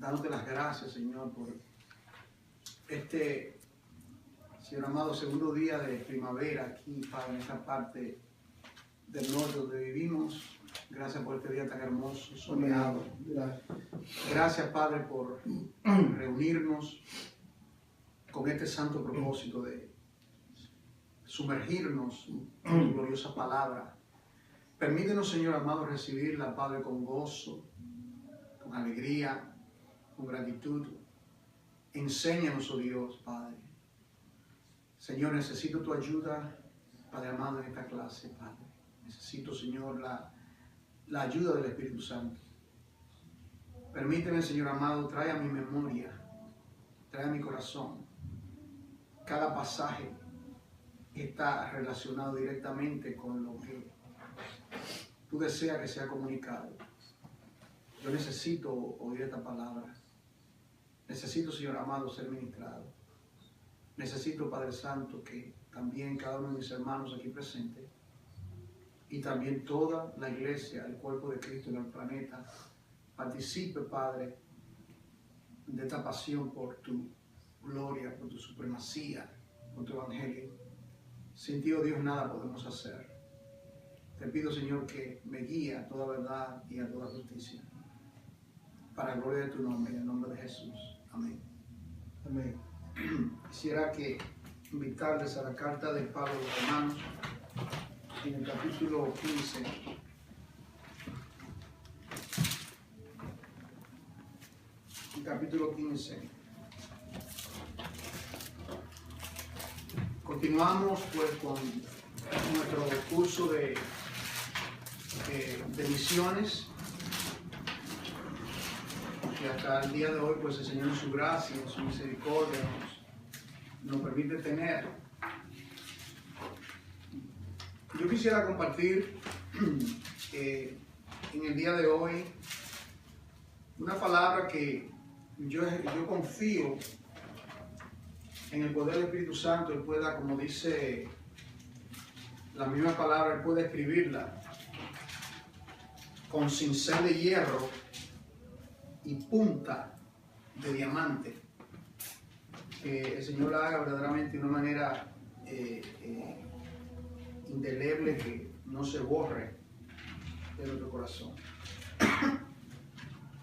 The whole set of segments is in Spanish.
dándote las gracias, Señor, por este, Señor amado, segundo día de primavera aquí, Padre, en esta parte del norte donde vivimos. Gracias por este día tan hermoso, soleado. Gracias, Padre, por reunirnos con este santo propósito de sumergirnos en tu gloriosa palabra. Permítenos, Señor amado, recibirla, Padre, con gozo, con alegría, con gratitud. Enséñanos, oh Dios, Padre. Señor, necesito tu ayuda, Padre amado, en esta clase, Padre. Necesito, Señor, la ayuda del Espíritu Santo. Permíteme, Señor amado, trae a mi memoria, trae a mi corazón. Cada pasaje está relacionado directamente con lo que tú deseas que sea comunicado. Yo necesito oír esta palabra. Necesito, Señor amado, ser ministrado. Necesito, Padre Santo, que también cada uno de mis hermanos aquí presentes y también toda la iglesia, el cuerpo de Cristo en el planeta, participe, Padre, de esta pasión por tu gloria, por tu supremacía, por tu evangelio. Sin ti, oh Dios, nada podemos hacer. Te pido, Señor, que me guíe a toda verdad y a toda justicia. Para la gloria de tu nombre, en el nombre de Jesús. Amén. Amén. Quisiera invitarles a la carta de Pablo a los Romanos, en el capítulo 15. El capítulo 15. Continuamos pues con nuestro curso de misiones. Que hasta el día de hoy, pues el Señor en su gracia, en su misericordia nos permite tener. Yo quisiera compartir en el día de hoy una palabra que yo confío en el poder del Espíritu Santo. Él pueda, como dice la misma palabra, Él puede escribirla con cincel de hierro y punta de diamante. Que el Señor la haga verdaderamente de una manera indeleble, que no se borre de nuestro corazón.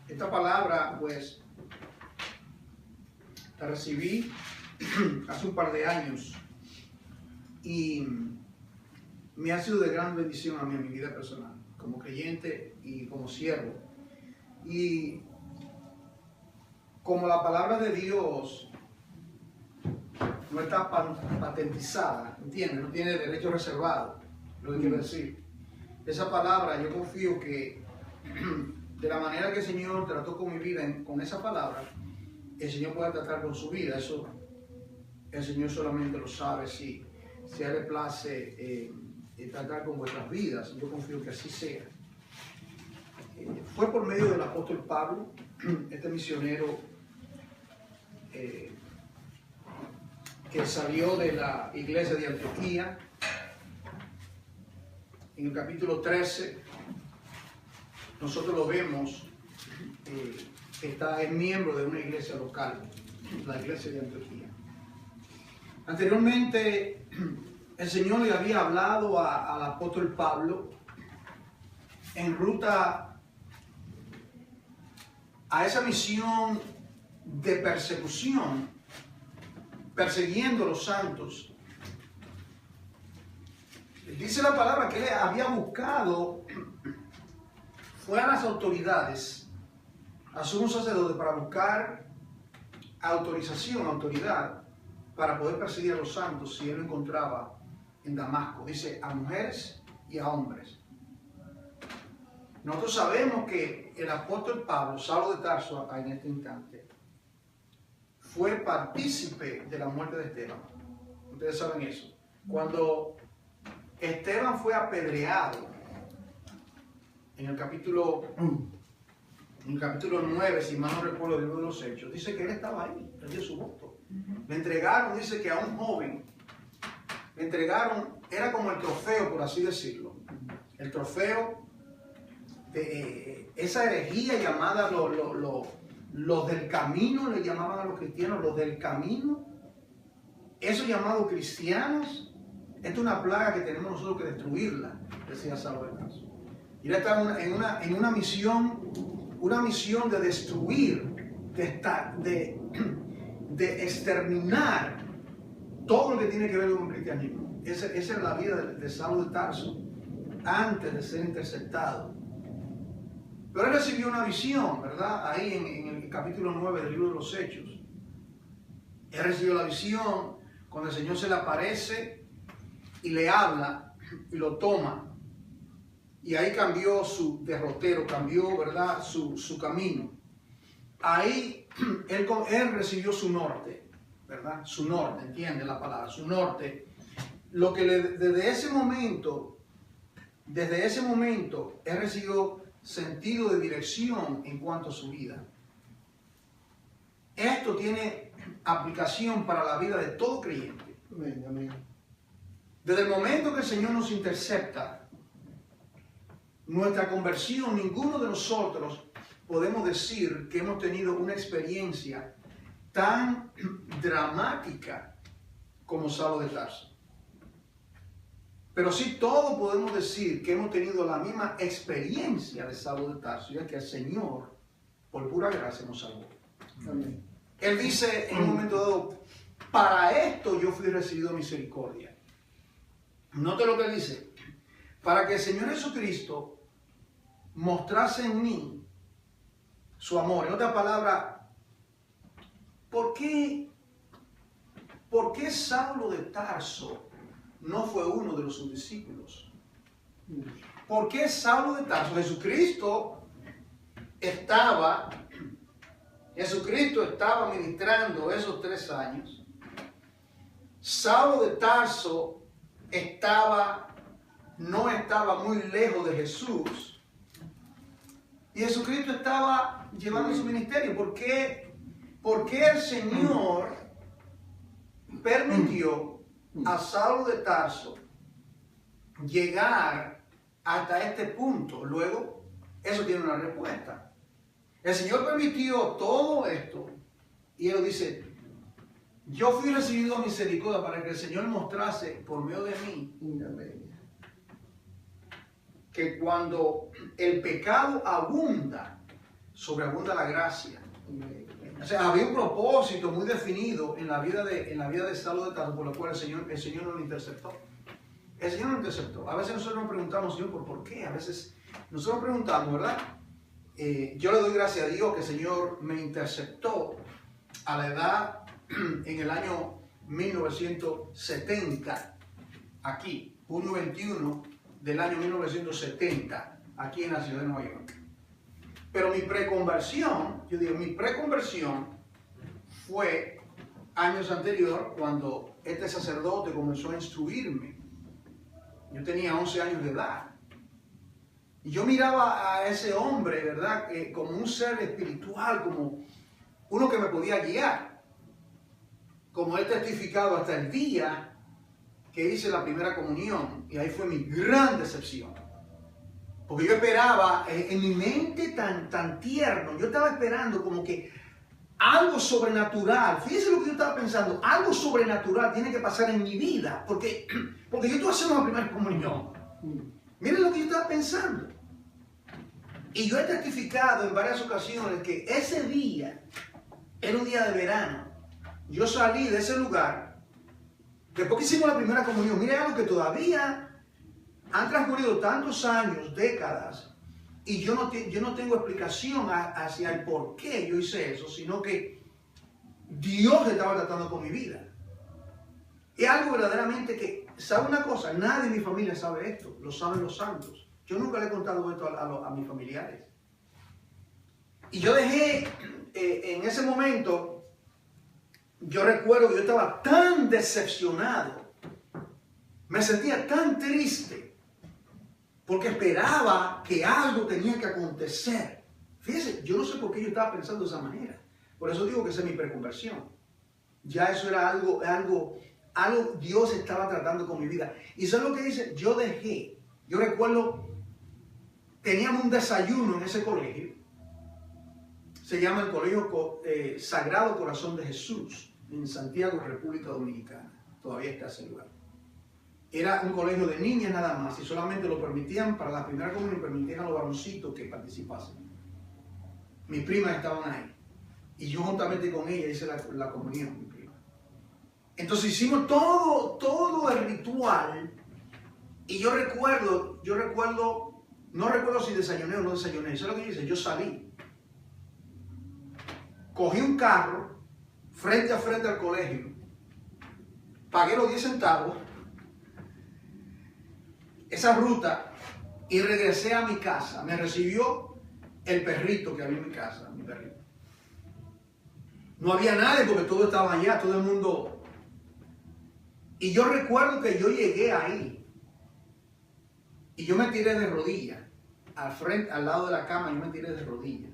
Esta palabra, pues, la recibí hace un par de años y me ha sido de gran bendición a mí en mi vida personal, como creyente y como siervo. Y como la palabra de Dios no está patentizada, ¿entiendes? No tiene derecho reservado, lo que quiero decir. Esa palabra, yo confío que de la manera que el Señor trató con mi vida, con esa palabra, el Señor pueda tratar con su vida. Eso el Señor solamente lo sabe, si a Él le place tratar con vuestras vidas. Yo confío que así sea. Fue por medio del apóstol Pablo, este misionero que salió de la iglesia de Antioquía. En el capítulo 13 nosotros lo vemos, es miembro de una iglesia local, la iglesia de Antioquía. Anteriormente el Señor le había hablado al apóstol Pablo en ruta a esa misión de persecución, persiguiendo a los santos. Dice la palabra que él había buscado, fue a las autoridades, a sumo sacerdote, para buscar autoridad, para poder perseguir a los santos si él lo encontraba en Damasco. Dice a mujeres y a hombres. Nosotros sabemos que el apóstol Pablo, Saulo de Tarso en este instante, fue partícipe de la muerte de Esteban. Ustedes saben eso. Cuando Esteban fue apedreado, en el capítulo 9, si mal no recuerdo el libro de los Hechos, dice que él estaba ahí, él dio su voto. Le entregaron, dice que a un joven, le entregaron, era como el trofeo, por así decirlo, el trofeo de esa herejía llamada los del camino, le llamaban a los cristianos, los del camino, esos llamados cristianos, esta es una plaga que tenemos nosotros que destruirla, decía Saulo de Tarso. Y él está en una misión de destruir, de exterminar todo lo que tiene que ver con el cristianismo. Esa es la vida de Saulo de Tarso antes de ser interceptado. Pero él recibió una visión, ¿verdad? Ahí en el capítulo 9 del libro de los Hechos. Él recibió la visión cuando el Señor se le aparece y le habla y lo toma. Y ahí cambió su derrotero, cambió, ¿verdad?, su camino. Ahí él recibió su norte, ¿verdad? Su norte, entiende la palabra, su norte. Lo que desde ese momento, él recibió sentido de dirección en cuanto a su vida. Esto tiene aplicación para la vida de todo creyente. Amén, amén. Desde el momento que el Señor nos intercepta, nuestra conversión, ninguno de nosotros podemos decir que hemos tenido una experiencia tan dramática como Saulo de Tarso. Pero sí todos podemos decir que hemos tenido la misma experiencia de Saulo de Tarso, ya que el Señor, por pura gracia, nos salvó. Amén. Él dice en un momento dado, para esto yo fui recibido misericordia. Note lo que él dice, para que el Señor Jesucristo mostrase en mí su amor. En otras palabras, ¿por qué Saulo de Tarso no fue uno de sus discípulos? ¿Por qué Saulo de Tarso? Jesucristo estaba ministrando esos 3 años. Saulo de Tarso no estaba muy lejos de Jesús. Y Jesucristo estaba llevando su ministerio. ¿Por qué el Señor permitió a Saulo de Tarso llegar hasta este punto? Luego, eso tiene una respuesta. El Señor permitió todo esto y Él dice, yo fui recibido a misericordia para que el Señor mostrase por medio de mí que cuando el pecado abunda, sobreabunda la gracia. O sea, había un propósito muy definido en la vida de Saulo de Tarso, por lo cual el Señor no lo interceptó. El Señor no lo interceptó. A veces nosotros nos preguntamos, Señor, ¿por qué? A veces nosotros preguntamos, ¿verdad? Yo le doy gracias a Dios que el Señor me interceptó a la edad, en el año 1970, aquí, junio 21 del año 1970, aquí en la ciudad de Nueva York. Pero mi preconversión fue años anterior, cuando este sacerdote comenzó a instruirme. Yo tenía 11 años de edad. Y yo miraba a ese hombre, ¿verdad?, como un ser espiritual, como uno que me podía guiar. Como he testificado hasta el día que hice la primera comunión. Y ahí fue mi gran decepción. Porque yo esperaba, en mi mente tan tierno, yo estaba esperando como que algo sobrenatural. Fíjense lo que yo estaba pensando. Algo sobrenatural tiene que pasar en mi vida. Porque yo estoy haciendo la primera comunión. Miren lo que yo estaba pensando. Y yo he testificado en varias ocasiones que ese día era un día de verano. Yo salí de ese lugar, después que hicimos la primera comunión. Miren algo que todavía han transcurrido tantos años, décadas, y yo no tengo explicación hacia el por qué yo hice eso, sino que Dios estaba tratando con mi vida. Es algo verdaderamente que, ¿sabe una cosa? Nadie en mi familia sabe esto, lo saben los santos. Yo nunca le he contado esto a mis familiares. Y yo dejé, en ese momento, yo recuerdo que yo estaba tan decepcionado, me sentía tan triste, porque esperaba que algo tenía que acontecer. Fíjense, yo no sé por qué yo estaba pensando de esa manera. Por eso digo que esa es mi preconversión. Ya eso era algo Dios estaba tratando con mi vida. Y eso es lo que dice, yo recuerdo, teníamos un desayuno en ese colegio. se llama el Colegio Sagrado Corazón de Jesús, en Santiago, República Dominicana. Todavía está ese lugar. Era un colegio de niñas nada más y solamente lo permitían para la primera comunión, permitían a los varoncitos que participasen. Mis primas estaban ahí y yo juntamente con ella hice la comunión, mi prima. Entonces hicimos todo el ritual y yo recuerdo, no recuerdo si desayuné o no desayuné. ¿Sabes lo que yo hice? Yo salí, cogí un carro frente a frente al colegio, pagué los 10 centavos, esa ruta, y regresé a mi casa. Me recibió el perrito que había en mi casa, mi perrito. No había nadie porque todos estaban allá, todo el mundo. Y yo recuerdo que yo llegué ahí y yo me tiré de rodillas, al lado de la cama, yo me tiré de rodillas.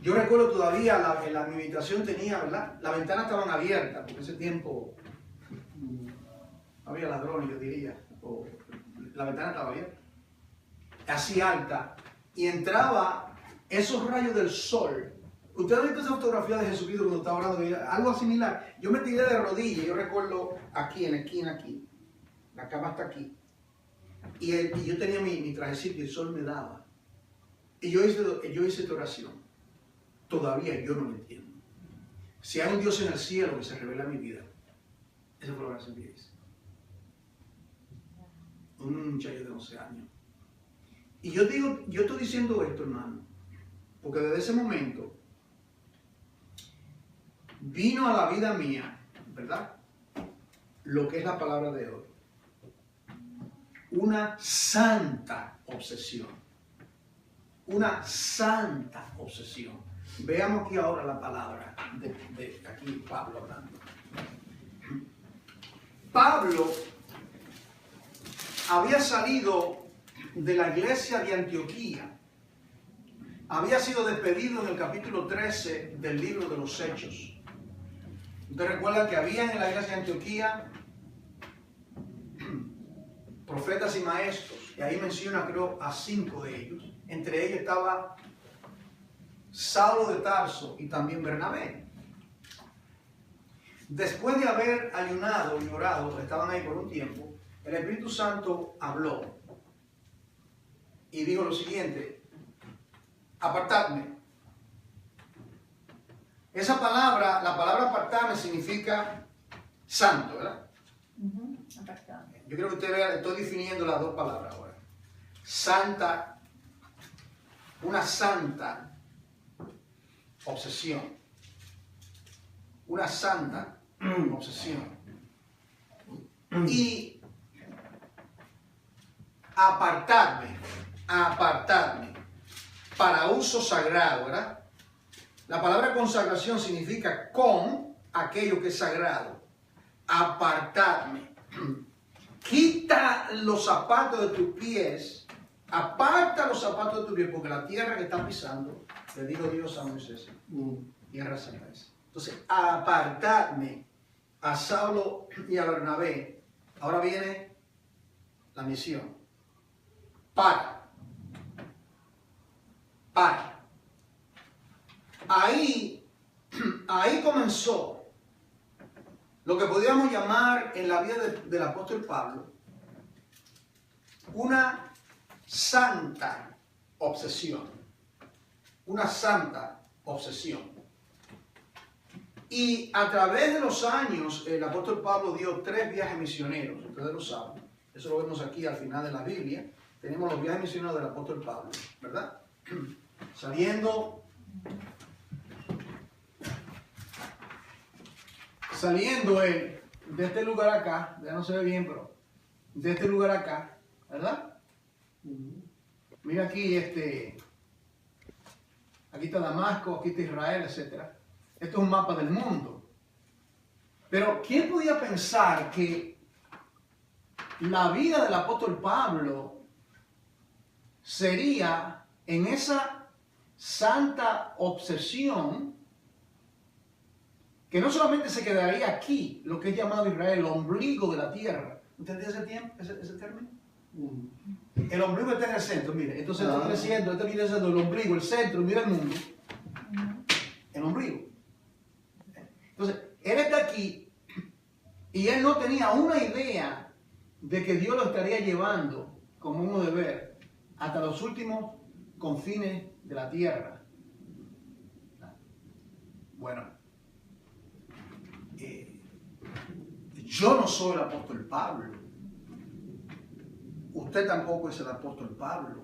Yo recuerdo todavía, mi habitación tenía, ¿verdad? Las ventanas estaban abiertas, porque ese tiempo había ladrones, yo diría. La ventana estaba abierta, así alta, y entraba esos rayos del sol. Usted ha visto esa fotografía de Jesucristo cuando estaba orando, algo similar. Yo me tiré de rodillas, yo recuerdo aquí, en la esquina aquí, la cama está aquí, y yo tenía mi trajecito y el sol me daba. Y yo hice esta oración. Todavía yo no lo entiendo. Si hay un Dios en el cielo que se revela en mi vida, esa fue la oración que hice. Un muchacho de 11 años. Y yo estoy diciendo esto, hermano, porque desde ese momento vino a la vida mía, ¿verdad? Lo que es la palabra de hoy. Una santa obsesión. Una santa obsesión. Veamos aquí ahora la palabra de aquí Pablo hablando. Pablo había salido de la iglesia de Antioquía. Había sido despedido en el capítulo 13 del libro de los Hechos. Ustedes recuerdan que habían en la iglesia de Antioquía profetas y maestros, y ahí menciona creo a 5 de ellos. Entre ellos estaba Saulo de Tarso y también Bernabé. Después de haber ayunado y orado, estaban ahí por un tiempo, el Espíritu Santo habló y dijo lo siguiente: apartadme. Esa palabra, la palabra apartarme significa santo, ¿verdad? Apartarme. Yo creo que usted vea, estoy definiendo las dos palabras ahora. Santa, una santa obsesión. Una santa obsesión. Y apartarme para uso sagrado, ¿verdad? La palabra consagración significa con aquello que es sagrado. Apartarme. Quita los zapatos de tus pies, aparta los zapatos de tus pies, porque la tierra que están pisando, le dijo Dios a Moisés, tierra santa es. Entonces, apartarme a Saulo y a Bernabé. Ahora viene la misión. Para. Ahí comenzó lo que podríamos llamar en la vida del apóstol Pablo una santa obsesión. Una santa obsesión. Y a través de los años, el apóstol Pablo dio 3 viajes misioneros, ustedes lo saben. Eso lo vemos aquí al final de la Biblia. Tenemos los viajes misioneros del apóstol Pablo, ¿verdad? Saliendo él de este lugar acá, ya no se ve bien, pero de este lugar acá, ¿verdad? Mira aquí, aquí está Damasco, aquí está Israel, etc. Esto es un mapa del mundo. Pero ¿quién podía pensar que la vida del apóstol Pablo sería en esa santa obsesión que no solamente se quedaría aquí, lo que es llamado Israel, el ombligo de la tierra? ¿Entendía ese término? El ombligo está en el centro, mire. Entonces está creciendo, viene siendo el ombligo, el centro, mira el mundo. Entonces, él está aquí y él no tenía una idea de que Dios lo estaría llevando, como uno debe ver, hasta los últimos confines de la tierra. Bueno, yo no soy el apóstol Pablo. Usted tampoco es el apóstol Pablo,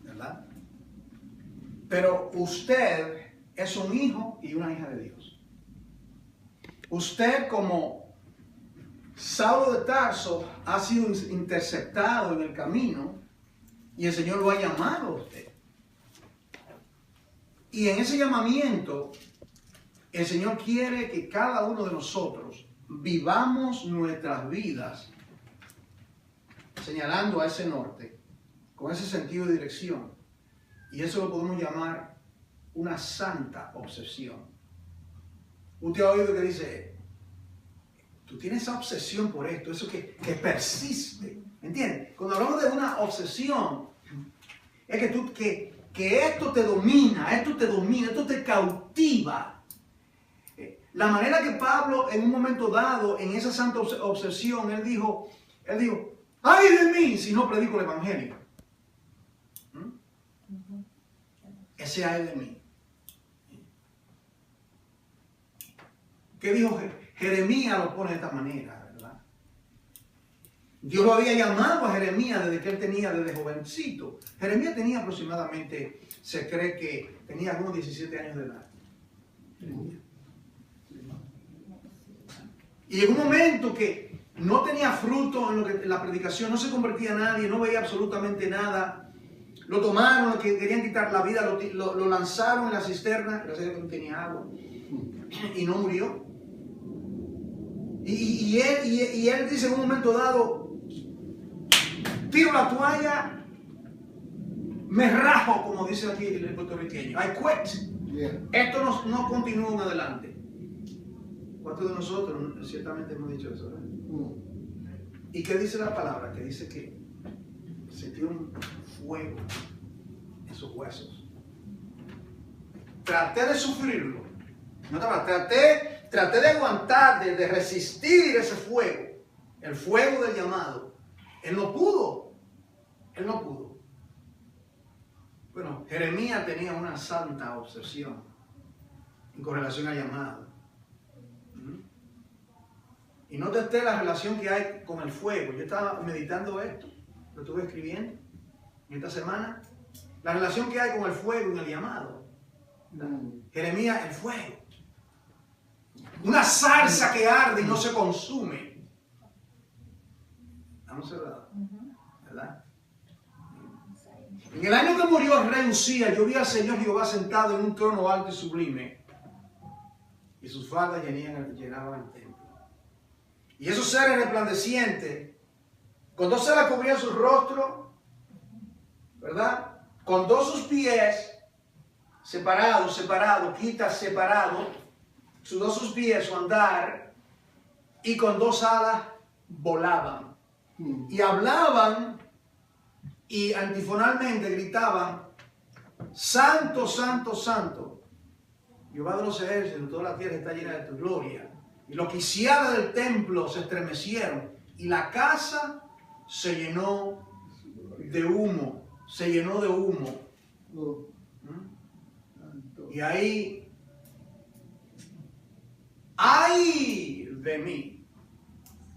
¿verdad? Pero usted es un hijo y una hija de Dios. Usted, como Saulo de Tarso, ha sido interceptado en el camino y el Señor lo ha llamado a usted. Y en ese llamamiento, el Señor quiere que cada uno de nosotros vivamos nuestras vidas señalando a ese norte, con ese sentido de dirección. Y eso lo podemos llamar una santa obsesión. Usted ha oído que dice, tú tienes esa obsesión por esto, eso que persiste. ¿Entiendes? Cuando hablamos de una obsesión, es que esto te domina, esto te cautiva. La manera que Pablo, en un momento dado, en esa santa obsesión, él dijo, ¡ay de mí si no predico el evangelio! Ese ay de mí. ¿Qué dijo Jeremías? Lo pone de esta manera, ¿verdad? Dios lo había llamado a Jeremías desde jovencito. Jeremías tenía aproximadamente, se cree que tenía algunos 17 años de edad. Y en un momento que no tenía fruto en la predicación, no se convertía en nadie, no veía absolutamente nada. Lo tomaron, lo que querían quitar la vida, lo lanzaron en la cisterna, gracias a Dios que no tenía agua, y no murió. Y él dice en un momento dado, tiro la toalla, me rajo, como dice aquí el puertorriqueño, I quit. Yeah. Esto no continúa en adelante. ¿Cuántos de nosotros ciertamente hemos dicho eso? ¿Y qué dice la palabra? Que dice que sintió un fuego en sus huesos. Traté de sufrirlo. Traté de aguantar, de resistir ese fuego. El fuego del llamado. Él no pudo. Bueno, Jeremías tenía una santa obsesión con relación al llamado. Y no note la relación que hay con el fuego. Yo estaba meditando esto, lo estuve escribiendo en esta semana. La relación que hay con el fuego en el llamado. Jeremías, el fuego. Una salsa que arde y no se consume. Estamos cerrados, ¿verdad? En el año que murió el rey Usías, yo vi al Señor Jehová sentado en un trono alto y sublime, y sus faldas llenaban el templo. Y esos seres resplandecientes, con dos alas cubrían su rostro, ¿verdad? Con dos sus pies, separados, sus dos sus pies, su andar, y con dos alas volaban. Y hablaban y antifonalmente gritaban, Santo, Santo, Santo, Jehová de los ejércitos, toda la tierra está llena de tu gloria. Y los quiciadas del templo se estremecieron y la casa se llenó de humo. Y ahí, ¡ay de mí!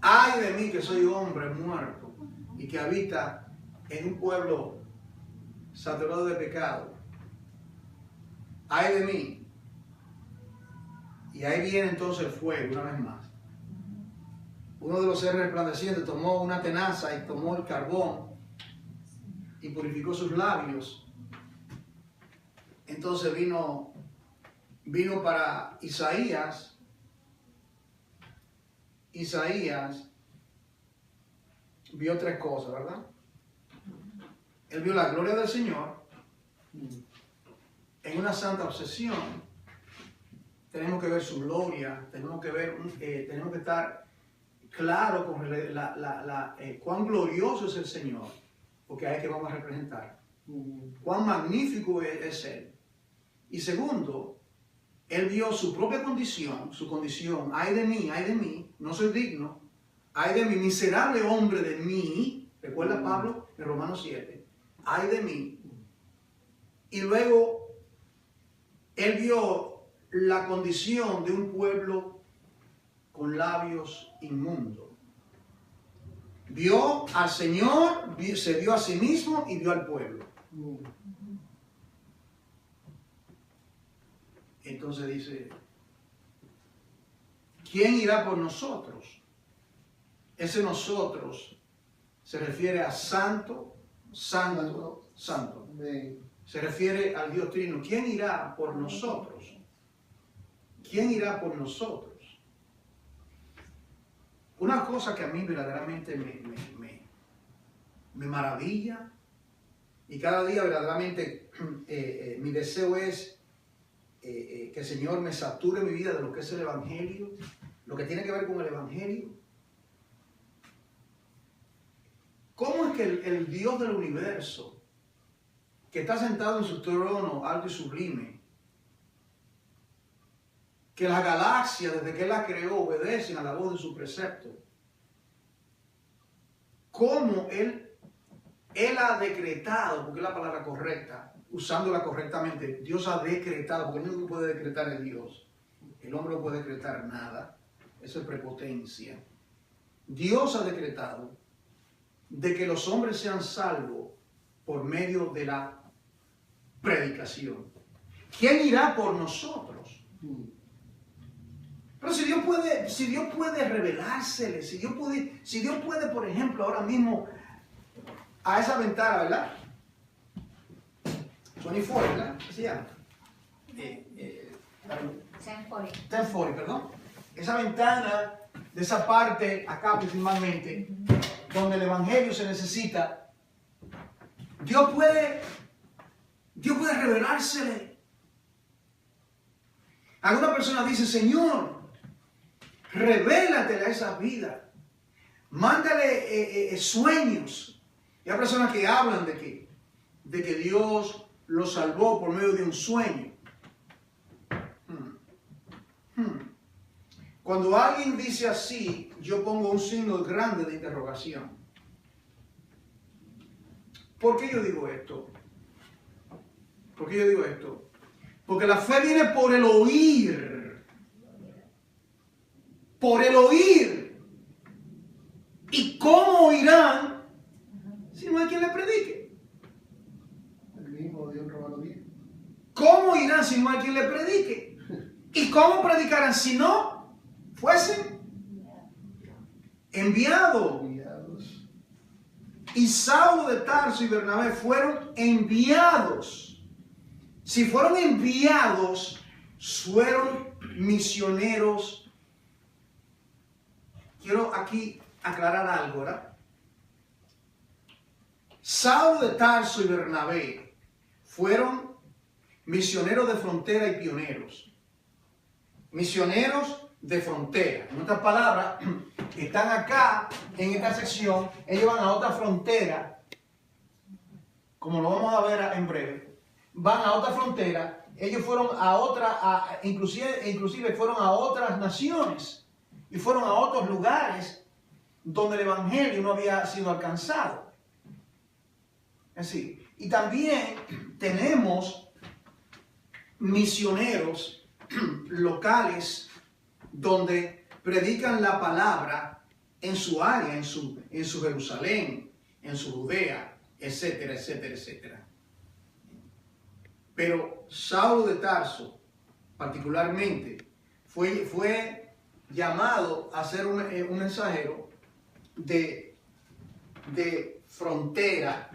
¡Ay de mí que soy hombre muerto y que habita en un pueblo saturado de pecado! ¡Ay de mí! Y ahí viene entonces el fuego una vez más. Uno de los seres resplandecientes tomó una tenaza y tomó el carbón y purificó sus labios. Entonces vino para Isaías. Isaías vio tres cosas, ¿verdad? Él vio la gloria del Señor en una santa obsesión. Tenemos que ver su gloria, tenemos que estar claros con cuán glorioso es el Señor, porque a Él que vamos a representar. Cuán magnífico es Él. Y segundo, Él vio su propia condición, ay de mí, no soy digno, ay de mí, miserable hombre de mí, recuerda Pablo en Romanos 7, ay de mí. Y luego él vio la condición de un pueblo con labios inmundos. Vio al Señor, se vio a sí mismo y vio al pueblo. Entonces dice, ¿quién irá por nosotros? Ese nosotros se refiere a santo, santo, santo. Se refiere al Dios Trino. ¿Quién irá por nosotros? ¿Quién irá por nosotros? Una cosa que a mí verdaderamente me maravilla y cada día verdaderamente mi deseo es que el Señor me sature mi vida de lo que es el Evangelio, lo que tiene que ver con el Evangelio. ¿Cómo es que el Dios del universo, que está sentado en su trono alto y sublime, que las galaxias desde que Él la creó obedecen a la voz de su precepto, cómo Él ha decretado, porque es la palabra correcta, usándola correctamente, Dios ha decretado, porque el único que puede decretar es Dios. El hombre no puede decretar nada, eso es prepotencia. Dios ha decretado de que los hombres sean salvos por medio de la predicación. ¿Quién irá por nosotros? Pero si Dios puede revelársele, si Dios puede, por ejemplo, ahora mismo a esa ventana, ¿verdad? 24, ¿verdad? ¿Qué se llama? 1040, perdón. Esa ventana de esa parte acá principalmente, donde el Evangelio se necesita, Dios puede revelársele. Alguna persona dice, Señor, revélatele a esa vida. Mándale sueños. Y hay personas que hablan de que Dios los salvó por medio de un sueño. Cuando alguien dice así, yo pongo un signo grande de interrogación. ¿Por qué yo digo esto? Porque la fe viene por el oír. Por el oír. ¿Y cómo oirán si no hay quien le predique? El mismo Dios no lo dice. ¿Cómo irán si no hay quien le predique? ¿Y cómo predicarán si no fuesen enviados? Y Saulo de Tarso y Bernabé fueron enviados. Si fueron enviados, fueron misioneros. Quiero aquí aclarar algo, ¿verdad? Saulo de Tarso y Bernabé fueron misioneros de frontera y pioneros. Misioneros de frontera. En otras palabras, están acá en esta sección, ellos van a otra frontera, como lo vamos a ver en breve. Van a otra frontera, ellos fueron a otra, inclusive fueron a otras naciones y fueron a otros lugares donde el evangelio no había sido alcanzado. Así. Y también tenemos misioneros locales donde predican la palabra en su área, en su Jerusalén, en su Judea, etcétera, etcétera, etcétera. Pero Saulo de Tarso, particularmente, fue llamado a ser un mensajero de frontera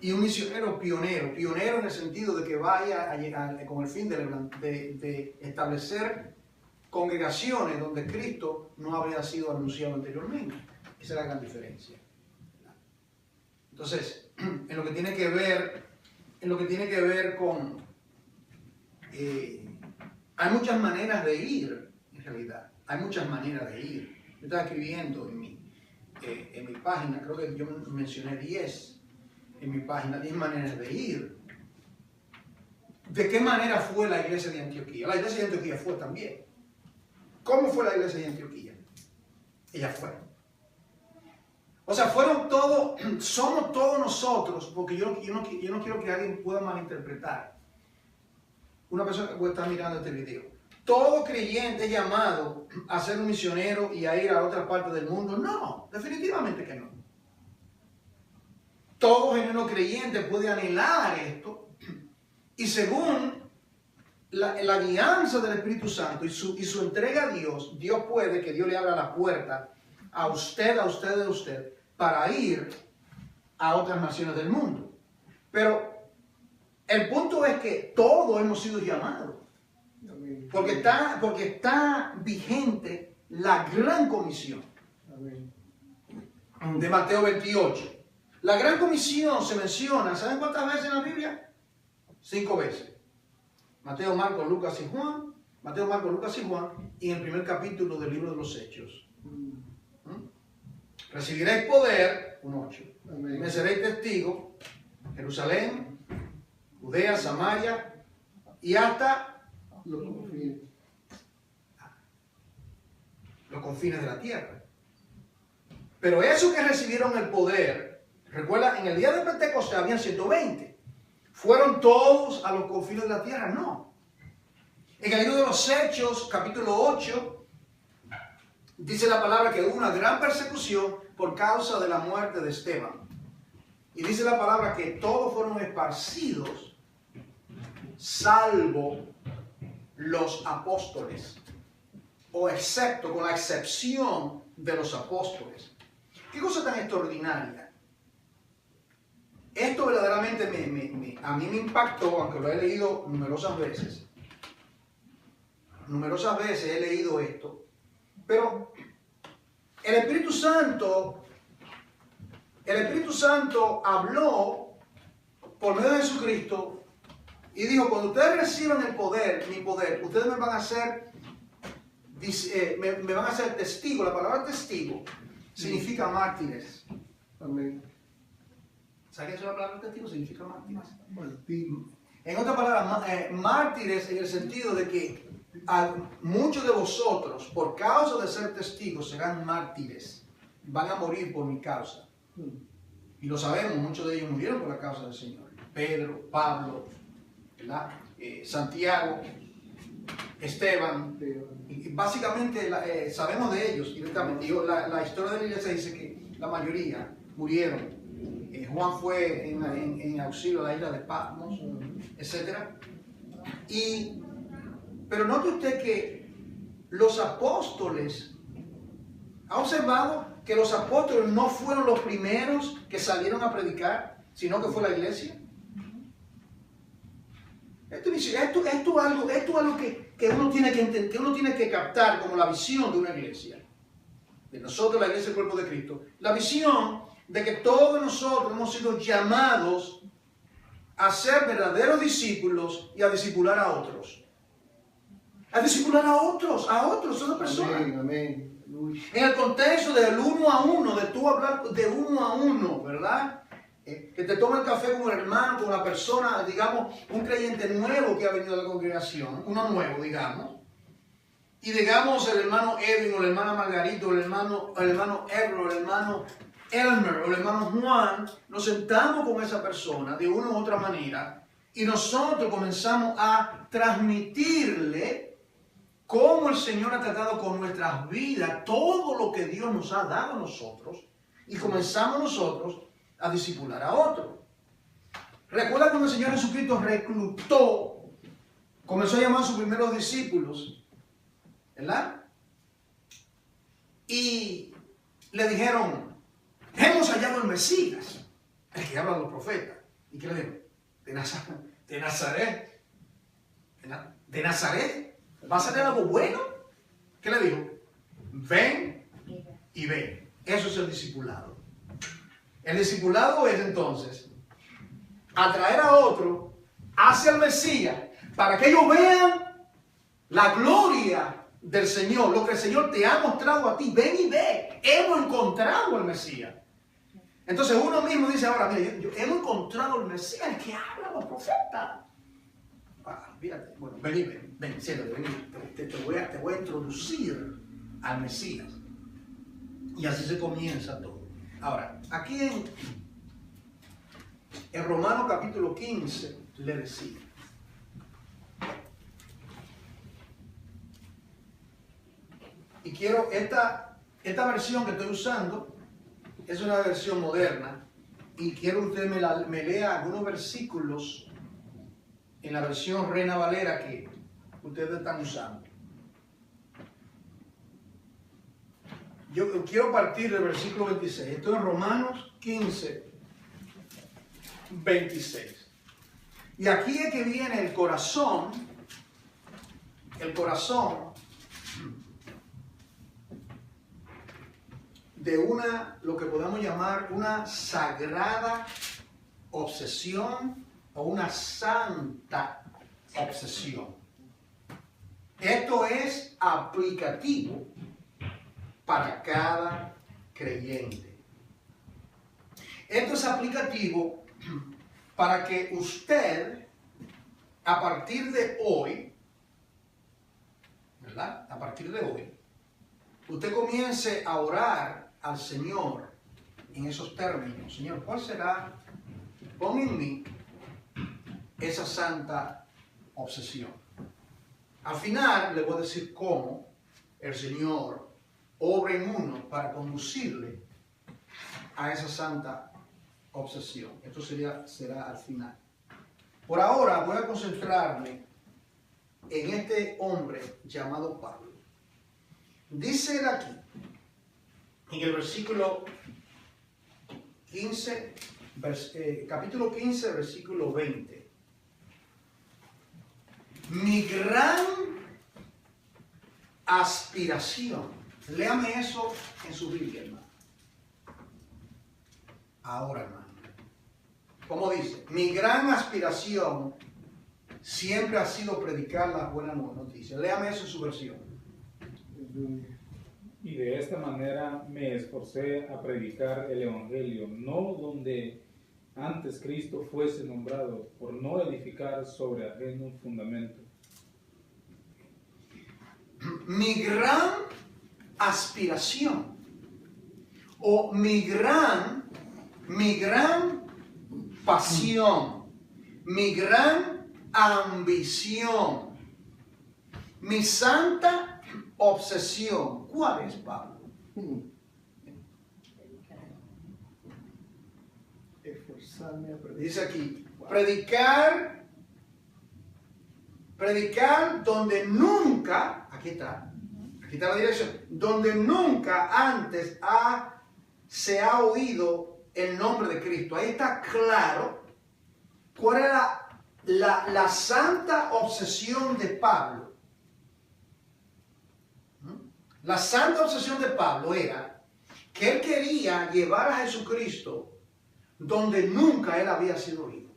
y un misionero pionero en el sentido de que vaya a llegar con el fin de establecer congregaciones donde Cristo no había sido anunciado anteriormente. Esa es la gran diferencia. Entonces, en lo que tiene que ver con hay muchas maneras de ir, en realidad. Hay muchas maneras de ir. Yo estaba escribiendo en mi página, creo que yo mencioné 10 en mi página, 10 maneras de ir. ¿De qué manera fue la iglesia de Antioquía? La iglesia de Antioquía fue también. ¿Cómo fue la iglesia de Antioquía? Ella fue. O sea, fueron todos, somos todos nosotros, porque yo no quiero que alguien pueda malinterpretar. Una persona que puede estar mirando este video. Todo creyente es llamado a ser un misionero y a ir a otra parte del mundo. No, definitivamente que no. Todo genuino creyente puede anhelar esto y según la guianza del Espíritu Santo y su entrega a Dios, Dios puede que Dios le abra la puerta a usted para ir a otras naciones del mundo. Pero el punto es que todos hemos sido llamados. Porque está vigente la gran comisión de Mateo 28. La gran comisión se menciona, ¿saben cuántas veces en la Biblia? 5 veces. Mateo, Marcos, Lucas y Juan. Mateo, Marcos, Lucas y Juan. Y en el primer capítulo del libro de los Hechos. Recibiréis poder, 1:8. Me seréis testigos, Jerusalén, Judea, Samaria y hasta los confines de la tierra. Pero esos que recibieron el poder, recuerda, en el día de Pentecostés habían 120. ¿Fueron todos a los confines de la tierra? No. En el libro de los Hechos, capítulo 8, dice la palabra que hubo una gran persecución por causa de la muerte de Esteban. Y dice la palabra que todos fueron esparcidos, salvo los apóstoles. O excepto, con la excepción de los apóstoles. ¿Qué cosa tan extraordinaria? Esto verdaderamente a mí me impactó, aunque lo he leído numerosas veces. Numerosas veces he leído esto. Pero el Espíritu Santo habló por medio de Jesucristo y dijo, cuando ustedes reciban el poder, mi poder, ustedes me van a hacer testigo. La palabra testigo significa mártires. Amén. ¿Sabes qué es la palabra testigo? Significa mártires. En otras palabras, mártires en el sentido de que muchos de vosotros, por causa de ser testigos, serán mártires. Van a morir por mi causa. Y lo sabemos, muchos de ellos murieron por la causa del Señor. Pedro, Pablo, ¿verdad? Santiago, Esteban. Y básicamente sabemos de ellos directamente. La historia de la iglesia dice que la mayoría murieron. Juan fue en auxilio a la isla de Patmos, etc. Pero note usted que los apóstoles, ¿ha observado que los apóstoles no fueron los primeros que salieron a predicar, sino que fue la iglesia? Esto es algo que uno tiene que entender, que uno tiene que captar como la visión de una iglesia. De nosotros, la iglesia del cuerpo de Cristo. La visión de que todos nosotros hemos sido llamados a ser verdaderos discípulos y a discipular a otros. A discipular a otras personas. Amén, amén. En el contexto del uno a uno, de tú hablar de uno a uno, ¿verdad? Que te tome el café con un hermano, con una persona, digamos, un creyente nuevo que ha venido a la congregación, uno nuevo, digamos. Y digamos el hermano Edwin, o la hermana Margarita, o el hermano Erro, o el hermano Elmer, o el hermano Juan, nos sentamos con esa persona de una u otra manera y nosotros comenzamos a transmitirle cómo el Señor ha tratado con nuestras vidas, todo lo que Dios nos ha dado a nosotros, y comenzamos nosotros a discipular a otros. Recuerda cuando el Señor Jesucristo reclutó, comenzó a llamar a sus primeros discípulos, ¿verdad? Y le dijeron, hemos hallado el Mesías, el que habla de los profetas. ¿Y qué le dijo? De Nazaret. ¿De Nazaret? ¿Va a salir algo bueno? ¿Qué le dijo? Ven y ve. Eso es el discipulado. El discipulado es entonces atraer a otro hacia el Mesías para que ellos vean la gloria del Señor, lo que el Señor te ha mostrado a ti. Ven y ve. Hemos encontrado al Mesías. Entonces uno mismo dice ahora, mira, hemos encontrado al Mesías, el que habla a los profetas. Fíjate, bueno, ven, siéntate, vení. Te voy a introducir al Mesías. Y así se comienza todo. Ahora, aquí en Romanos capítulo 15 le decía. Y quiero, esta versión que estoy usando es una versión moderna. Y quiero que usted me lea algunos versículos en la versión Reina Valera que ustedes están usando. Yo quiero partir del versículo 26. Esto es Romanos 15, 26. Y aquí es que viene el corazón de lo que podemos llamar una sagrada obsesión o una santa obsesión. Esto es aplicativo para cada creyente. Esto es aplicativo para que usted, a partir de hoy, ¿verdad? A partir de hoy, usted comience a orar al Señor en esos términos. Señor, ¿cuál será? Pon en mí esa santa obsesión. Al final le voy a decir cómo el Señor obra en uno para conducirle a esa santa obsesión. Esto será al final. Por ahora voy a concentrarme en este hombre llamado Pablo. Dice él aquí, en el versículo 15, capítulo 15, versículo 20. Mi gran aspiración. Léame eso en su Biblia, hermano. Ahora, hermano. ¿Cómo dice? Mi gran aspiración siempre ha sido predicar las buenas noticias. Léame eso en su versión. Y de esta manera me esforcé a predicar el Evangelio, no donde antes Cristo fuese nombrado, por no edificar sobre ajeno fundamento. Mi gran aspiración o mi gran pasión, mi gran ambición, mi santa obsesión. ¿Cuál es, Pablo? Esforzarme a predicar. Dice aquí, predicar donde nunca, aquí está la dirección, donde nunca antes se ha oído el nombre de Cristo. Ahí está claro cuál era la santa obsesión de Pablo. La santa obsesión de Pablo era que él quería llevar a Jesucristo donde nunca él había sido oído.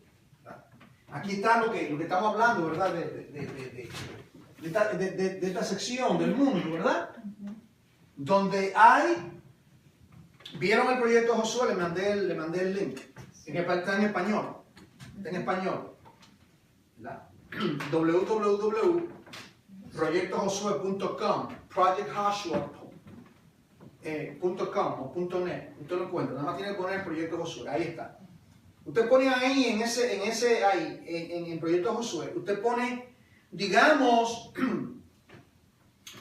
Aquí está lo que estamos hablando, ¿verdad? De esta sección del mundo, ¿verdad? Donde ¿vieron el proyecto Josué? Le mandé el link. Está en español. Está en español. ¿Verdad? www.proyectojosue.com projectjoshua.com o .net. Usted lo encuentra. Nada más tiene que poner el proyecto Josué. Ahí está. Usted pone ahí en el proyecto Josué. Usted pone, digamos que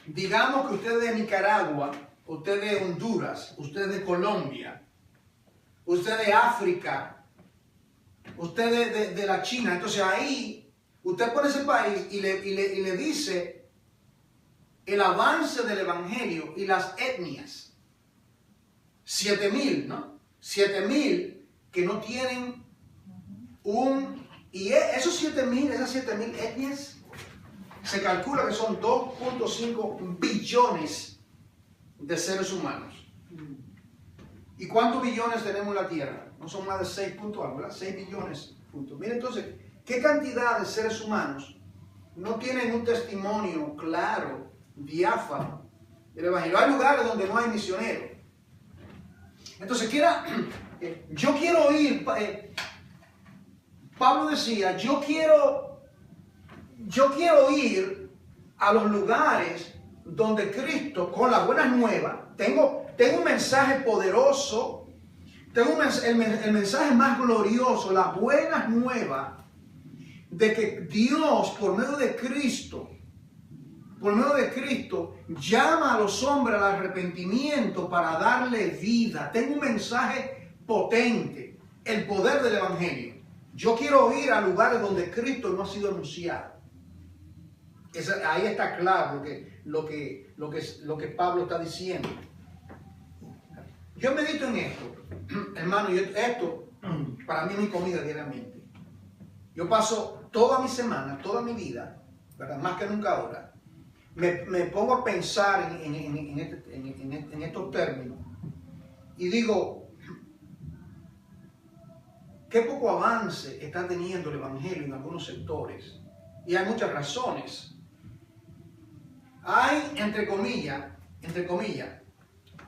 usted es de Nicaragua, usted de Honduras, usted de Colombia, usted de África, usted de la China. Entonces ahí usted pone ese país y le dice el avance del evangelio y las etnias. 7,000, ¿no? 7,000 que no tienen esas 7,000 etnias se calcula que son 2.5 billones de seres humanos. ¿Y cuántos billones tenemos en la Tierra? No son más de 6 puntos algo, ¿verdad? 6 billones. Miren entonces, ¿qué cantidad de seres humanos no tienen un testimonio claro, diáfano del Evangelio? Hay lugares donde no hay misioneros. Entonces, yo quiero ir, Pablo decía, yo quiero yo quiero ir a los lugares donde Cristo, con las buenas nuevas, tengo un mensaje poderoso, tengo el mensaje más glorioso, las buenas nuevas de que Dios, por medio de Cristo, llama a los hombres al arrepentimiento para darle vida. Tengo un mensaje potente, el poder del Evangelio. Yo quiero ir a lugares donde Cristo no ha sido anunciado. Ahí está claro lo que Pablo está diciendo. Yo medito en esto, hermano, esto para mí es mi comida diariamente. Yo paso toda mi semana, toda mi vida, ¿verdad? Más que nunca ahora, me pongo a pensar en estos términos y digo, qué poco avance está teniendo el Evangelio en algunos sectores. Y hay muchas razones. Hay, entre comillas,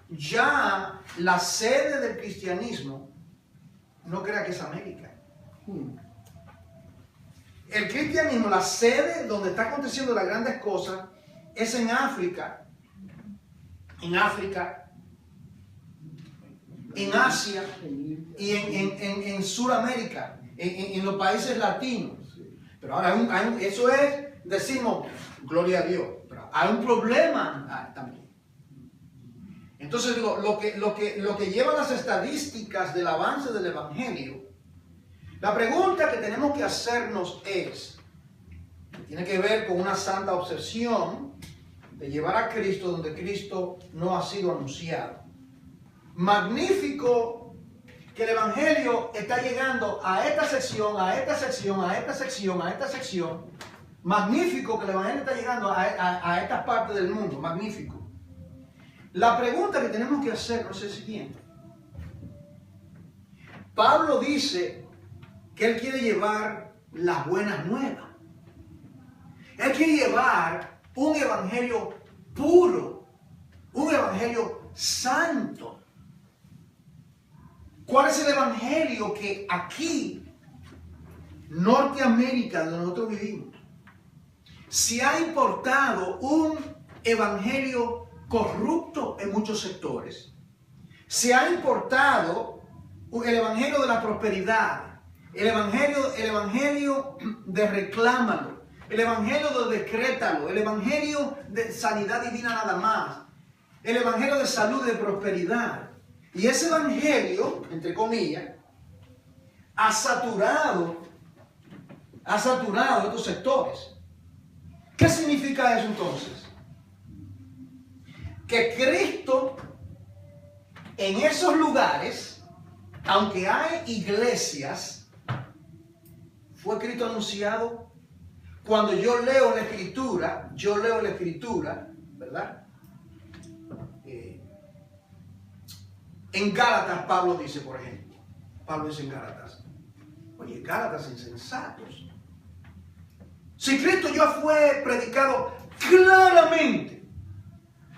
ya la sede del cristianismo, no crea que es América. El cristianismo, la sede donde está aconteciendo las grandes cosas, es en África, en Asia y en Sudamérica, en los países latinos. Pero ahora eso es, decimos, gloria a Dios, pero hay un problema también. Entonces digo, lo que lleva las estadísticas del avance del Evangelio, la pregunta que tenemos que hacernos es, que tiene que ver con una santa obsesión de llevar a Cristo donde Cristo no ha sido anunciado. Magnífico que el Evangelio está llegando a esta sección, a esta sección, a esta sección, a esta sección. Magnífico que el Evangelio está llegando a esta parte del mundo. Magnífico. La pregunta que tenemos que hacernos es la siguiente. Pablo dice que él quiere llevar las buenas nuevas. Él quiere llevar un evangelio puro, un evangelio santo. ¿Cuál es el evangelio que aquí, Norteamérica, donde nosotros vivimos, se ha importado un evangelio corrupto en muchos sectores? Se ha importado el evangelio de la prosperidad, el evangelio de reclámalo, el evangelio de decrétalo, el evangelio de sanidad divina nada más, el evangelio de salud y de prosperidad. Y ese evangelio, entre comillas, ha saturado estos sectores. ¿Qué significa eso entonces? Que Cristo en esos lugares, aunque hay iglesias, fue Cristo anunciado. Cuando yo leo la Escritura, ¿verdad? En Gálatas Pablo dice, por ejemplo, en Gálatas, oye, Gálatas insensatos. Si Cristo ya fue predicado claramente,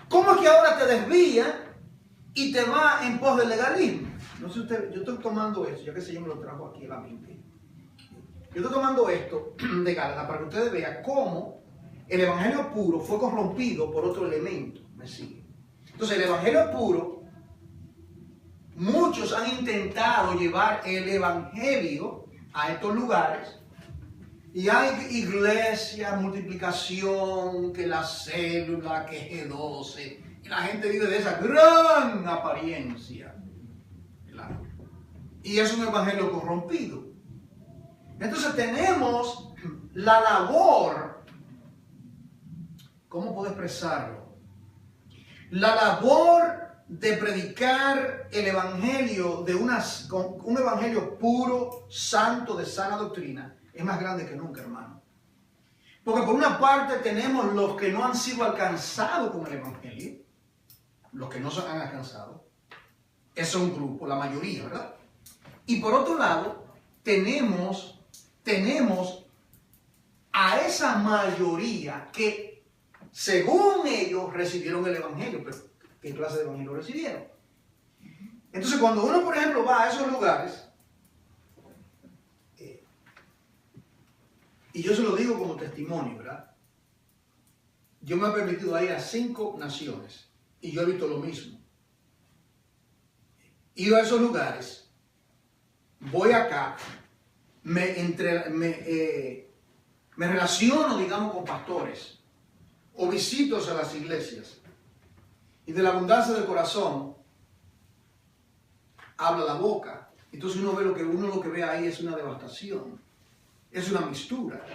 ¿cómo es que ahora te desvía y te va en pos del legalismo? No sé usted, yo estoy tomando esto, ya que el Señor me lo trajo aquí a la mente. Yo estoy tomando esto de Gálatas para que ustedes vean cómo el evangelio puro fue corrompido por otro elemento. ¿Me sigue? Entonces, el evangelio puro, muchos han intentado llevar el evangelio a estos lugares. Y hay iglesia, multiplicación, que la célula, que G12. Y la gente vive de esa gran apariencia. Claro. Y es un evangelio corrompido. Entonces tenemos la labor, ¿cómo puedo expresarlo? La labor de predicar el evangelio un evangelio puro, santo, de sana doctrina, es más grande que nunca, hermano. Porque por una parte tenemos los que no han sido alcanzados con el evangelio, los que no se han alcanzado. Ese es un grupo, la mayoría, ¿verdad? Y por otro lado, tenemos a esa mayoría que, según ellos, recibieron el evangelio. Pero, ¿qué clase de evangelio recibieron? Entonces, cuando uno, por ejemplo, va a esos lugares, Y yo se lo digo como testimonio, ¿verdad? Yo me he permitido ir a 5 naciones y yo he visto lo mismo. He ido a esos lugares, voy acá, me relaciono, digamos, con pastores o visito a las iglesias y de la abundancia del corazón habla la boca. Entonces uno lo que ve ahí es una devastación, es una mistura.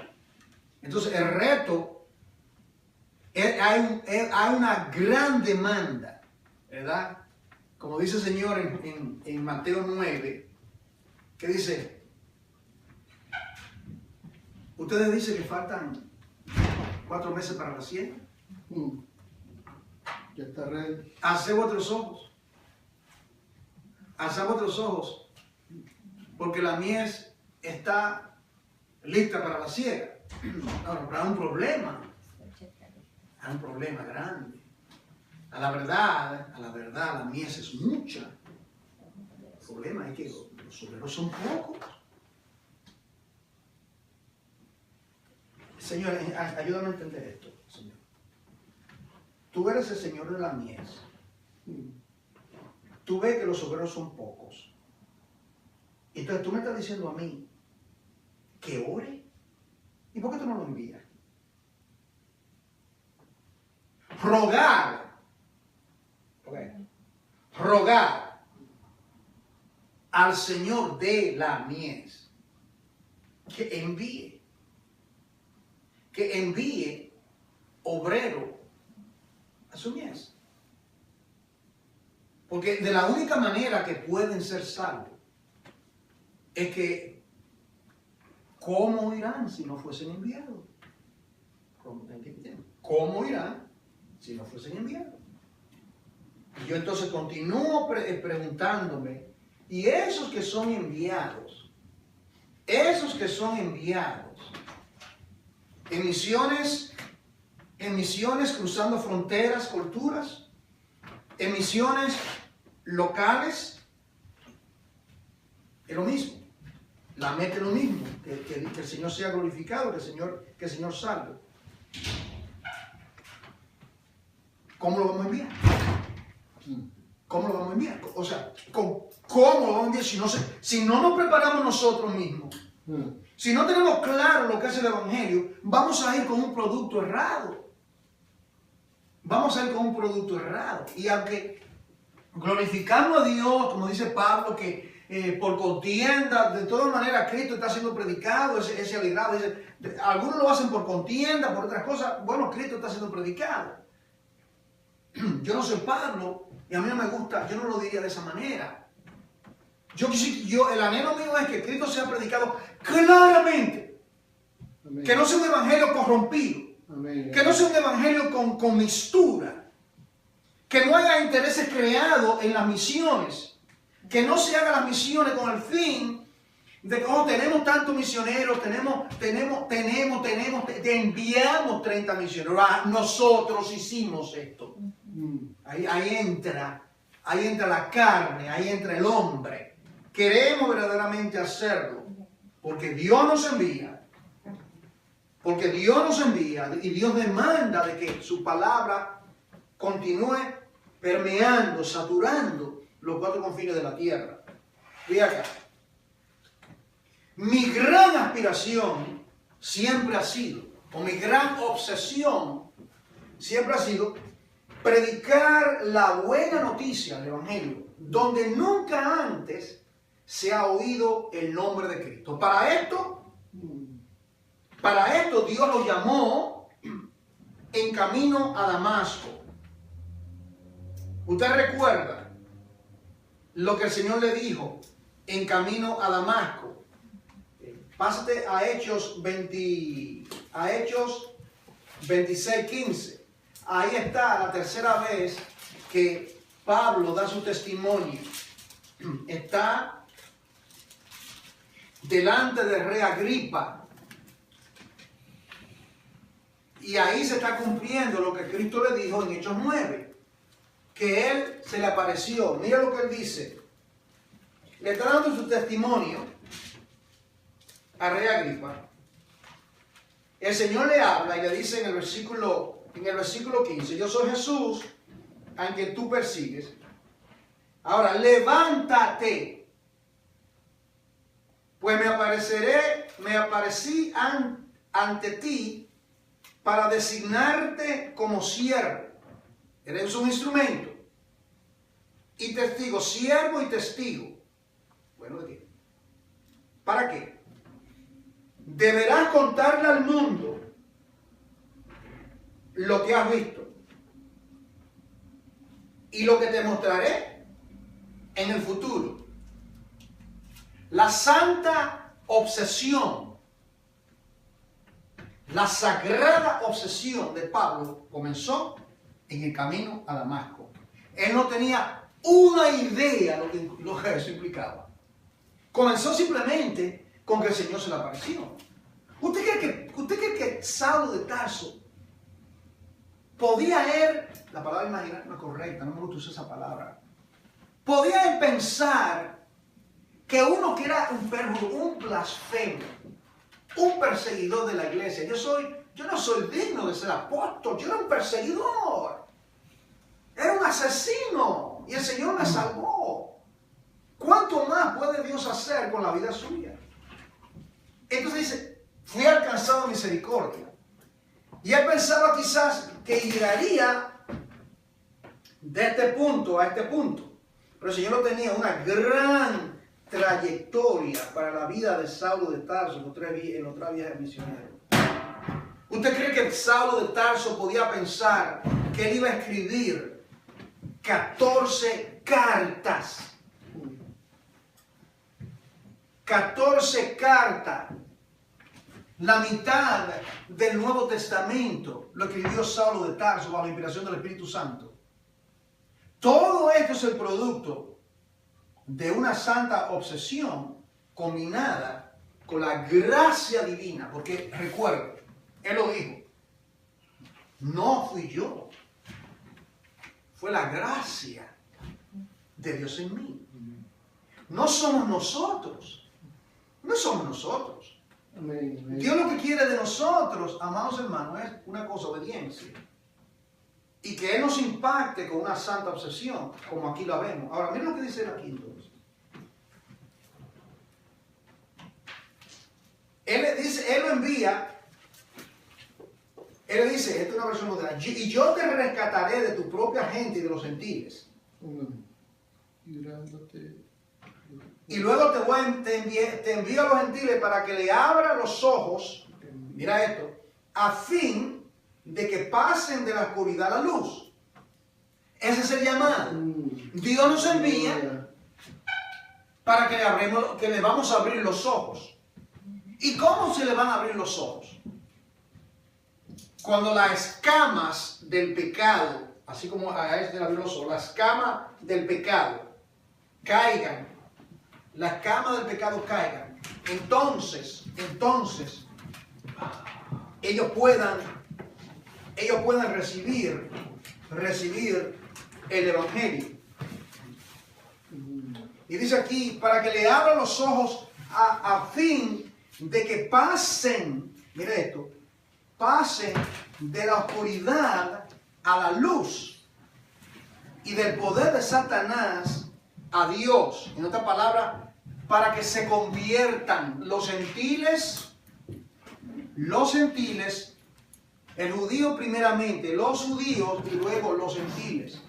Entonces el reto, hay una gran demanda, ¿verdad? Como dice el Señor en Mateo 9, que dice, ustedes dicen que faltan 4 meses para la siega. Ya está ready. Alcé vuestros ojos. Alzad vuestros ojos, porque la mies está lista para la siega. Ahora, pero hay un problema. Hay un problema grande. A la verdad, la mies es mucha. El problema es que los obreros son pocos. Señor, ayúdame a entender esto, Señor. Tú eres el Señor de la mies. Tú ves que los obreros son pocos. Entonces tú me estás diciendo a mí que ore. ¿Y por qué tú no lo envías? Rogar. Rogar al Señor de la mies que envíe obrero a su mies. Porque de la única manera que pueden ser salvos es que, ¿cómo irán si no fuesen enviados? ¿Cómo irán si no fuesen enviados? Y yo entonces continúo preguntándome, y esos que son enviados en misiones cruzando fronteras, culturas, en misiones locales, es lo mismo. La meta es lo mismo, que el Señor sea glorificado, que el Señor salve. ¿Cómo lo vamos a enviar? ¿Cómo lo vamos a enviar? O sea, ¿cómo lo vamos a enviar si no nos preparamos nosotros mismos? Si no tenemos claro lo que es el Evangelio, vamos a ir con un producto errado. Y aunque glorificamos a Dios, como dice Pablo, que por contienda, de todas maneras Cristo está siendo predicado, ese alegrado. Algunos lo hacen por contienda, por otras cosas. Bueno, Cristo está siendo predicado. Yo no soy Pablo y a mí no me gusta, yo no lo diría de esa manera. El anhelo mío es que Cristo sea predicado claramente. Amén. Que no sea un evangelio corrompido. Amén. Que no sea un evangelio con mistura. Que no haya intereses creados en las misiones. Que no se hagan las misiones con el fin de que tenemos tantos misioneros, enviamos 30 misioneros. Nosotros hicimos esto. Ahí entra la carne, ahí entra el hombre. Queremos verdaderamente hacerlo porque Dios nos envía. Y Dios demanda de que su palabra continúe permeando, saturando los 4 confines de la tierra. Ve acá. Mi gran aspiración siempre ha sido, o mi gran obsesión siempre ha sido, predicar la buena noticia del Evangelio, donde nunca antes se ha oído el nombre de Cristo. Para esto Dios lo llamó en camino a Damasco. Usted recuerda lo que el Señor le dijo en camino a Damasco. Pásate a Hechos 26:15. Ahí está la tercera vez que Pablo da su testimonio. Está delante del rey Agripa. Y ahí se está cumpliendo lo que Cristo le dijo en Hechos 9. Que él se le apareció. Mira lo que él dice. Le está dando su testimonio a rey Agripa. el Señor le habla y le dice en el versículo 15, yo soy Jesús, a quien tú persigues. Ahora, levántate, pues me aparecí ante ti para designarte como siervo. Eres un instrumento y testigo, siervo y testigo. Bueno, ¿de qué? ¿Para qué? Deberás contarle al mundo lo que has visto y lo que te mostraré en el futuro. La santa obsesión, la sagrada obsesión de Pablo comenzó en el camino a Damasco. Él no tenía una idea de lo que eso implicaba. Comenzó simplemente con que el Señor se le apareció. ¿Usted cree que Saulo de Tarso podía él, la palabra imaginar no es correcta, no me gusta usar esa palabra, podía él pensar que uno que era un perjurio, un blasfemo, un perseguidor de la iglesia, yo no soy digno de ser apóstol, yo era un perseguidor, era un asesino y el Señor me salvó? ¿Cuánto más puede Dios hacer con la vida suya? Entonces dice, fui alcanzado de misericordia. Y él pensaba quizás que llegaría de este punto a este punto. Pero el Señor no tenía una gran trayectoria para la vida de Saulo de Tarso en los tres viajes misioneros. ¿Usted cree que Saulo de Tarso podía pensar que él iba a escribir 14 cartas? 14 cartas. La mitad del Nuevo Testamento lo escribió Saulo de Tarso bajo la inspiración del Espíritu Santo. Todo esto es el producto de una santa obsesión combinada con la gracia divina. Porque recuerdo, él lo dijo, no fui yo, fue la gracia de Dios en mí. No somos nosotros, no somos nosotros. Amén, amén. Dios lo que quiere de nosotros, amados hermanos, es una cosa, obediencia. Y que Él nos impacte con una santa obsesión, como aquí la vemos. Ahora, miren lo que dice él aquí entonces. Él le dice, Él lo envía, Él le dice, esta es una versión moderna, y yo te rescataré de tu propia gente y de los gentiles. Librándote. Y luego te envío a los gentiles para que le abra los ojos, mira esto, a fin de que pasen de la oscuridad a la luz. Ese es el llamado. Dios nos envía para que le vamos a abrir los ojos. ¿Y cómo se le van a abrir los ojos? Cuando las escamas del pecado, así como a este le abrió los ojos, las escamas del pecado caigan, las escamas del pecado caigan, entonces ellos puedan recibir el evangelio. Y dice aquí, para que le abra los ojos a fin de que pasen, mire esto, pasen de la oscuridad a la luz y del poder de Satanás a Dios. En otra palabra, para que se conviertan los gentiles, el judío primeramente, los judíos y luego los gentiles.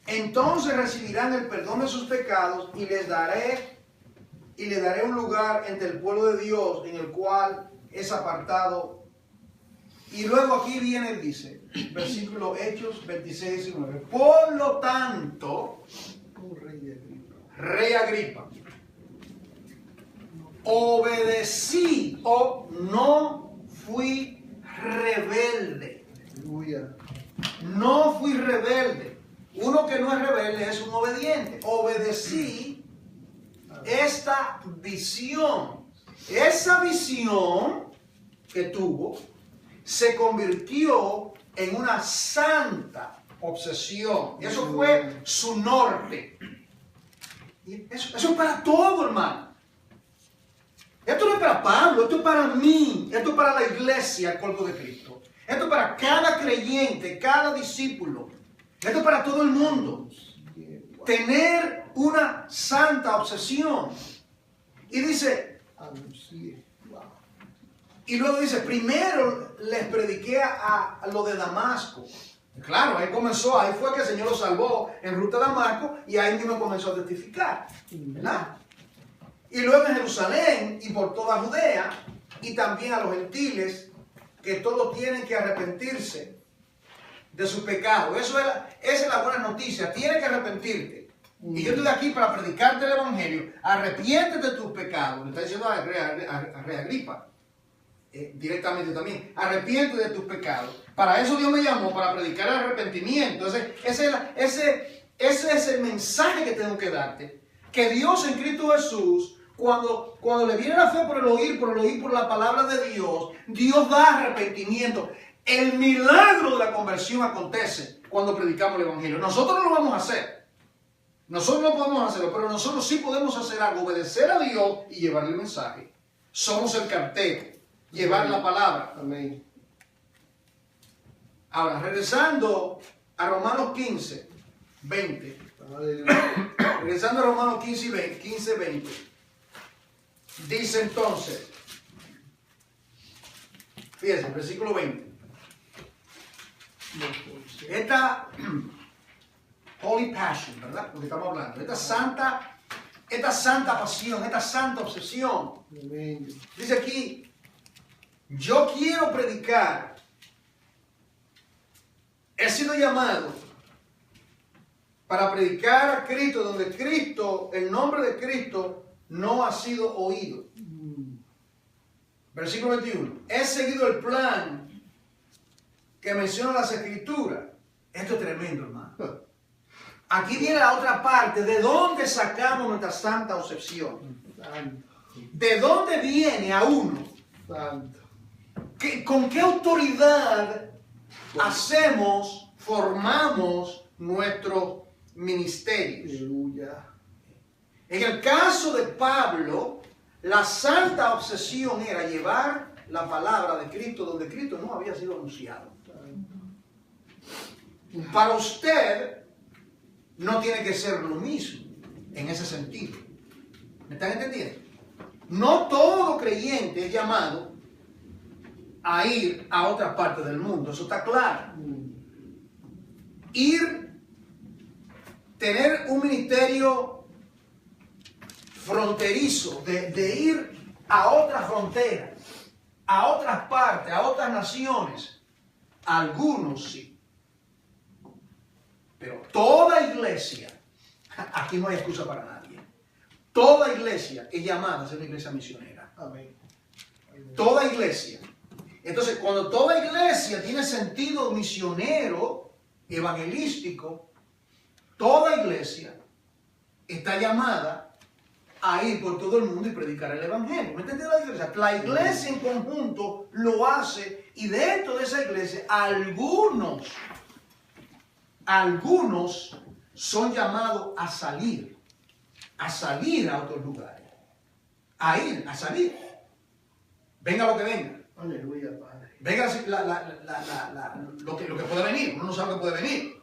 Entonces recibirán el perdón de sus pecados y les daré un lugar entre el pueblo de Dios en el cual es apartado. Y luego aquí viene, dice, versículo Hechos 26, 19. Por lo tanto, Rey Agripa, obedecí o no fui rebelde. No fui rebelde. Uno que no es rebelde es un obediente. Obedecí esta visión. Esa visión que tuvo se convirtió en una santa obsesión. Y eso fue su norte. Y eso es para todo, hermano. Esto no es para Pablo, esto es para mí, esto es para la iglesia, el cuerpo de Cristo. Esto es para cada creyente, cada discípulo. Esto es para todo el mundo. Tener una santa obsesión. Y dice, Anuncie. Wow. y luego dice, primero les prediqué a lo de Damasco. Claro, ahí comenzó, ahí fue que el Señor lo salvó en ruta a Damasco y ahí mismo comenzó a testificar, ¿verdad? Y luego en Jerusalén y por toda Judea y también a los gentiles que todos tienen que arrepentirse de sus pecados. Esa es la buena noticia, tienes que arrepentirte. Y yo estoy aquí para predicarte el Evangelio. Arrepiéntete de tus pecados. Le está diciendo a Rey Agripa. Directamente también. Arrepiéntete de tus pecados. Para eso Dios me llamó, para predicar el arrepentimiento. Ese es el mensaje que tengo que darte. Que Dios en Cristo Jesús, cuando le viene la fe por el oír por la palabra de Dios, Dios da arrepentimiento. El milagro de la conversión acontece cuando predicamos el Evangelio. Nosotros no lo vamos a hacer. Nosotros no podemos hacerlo, pero nosotros sí podemos hacer algo, obedecer a Dios y llevarle el mensaje. Somos el cartero, llevar la palabra. Amén. Ahora, regresando a Romanos 15, 20. Aleluya. Regresando a Romanos 15, 20. Dice entonces, fíjense, versículo 20. Esta Holy Passion, ¿verdad? Porque estamos hablando. Esta santa pasión, esta santa obsesión. Amén. Dice aquí, yo quiero predicar. He sido llamado para predicar a Cristo, donde Cristo, el nombre de Cristo, no ha sido oído. Versículo 21. He seguido el plan que menciona las Escrituras. Esto es tremendo, hermano. Aquí viene la otra parte. ¿De dónde sacamos nuestra santa obsesión? Santo. ¿De dónde viene a uno? Santo. ¿Con qué autoridad formamos nuestros ministerios? Aleluya. En el caso de Pablo, la santa obsesión era llevar la palabra de Cristo donde Cristo no había sido anunciado. Para usted no tiene que ser lo mismo en ese sentido. ¿Me están entendiendo? No todo creyente es llamado a ir a otras partes del mundo, eso está claro. Tener un ministerio fronterizo, de ir a otras fronteras, a otras partes, a otras naciones, algunos sí. Pero toda iglesia, aquí no hay excusa para nadie, toda iglesia es llamada a ser una iglesia misionera. Amén. Toda iglesia. Entonces, cuando toda iglesia tiene sentido misionero, evangelístico, toda iglesia está llamada a ir por todo el mundo y predicar el evangelio. ¿Me entiendes la diferencia? La iglesia en conjunto lo hace y dentro de esa iglesia algunos son llamados a salir a otros lugares, a salir. Venga lo que venga. Aleluya, Padre. Venga lo que puede venir. Uno no sabe lo que puede venir.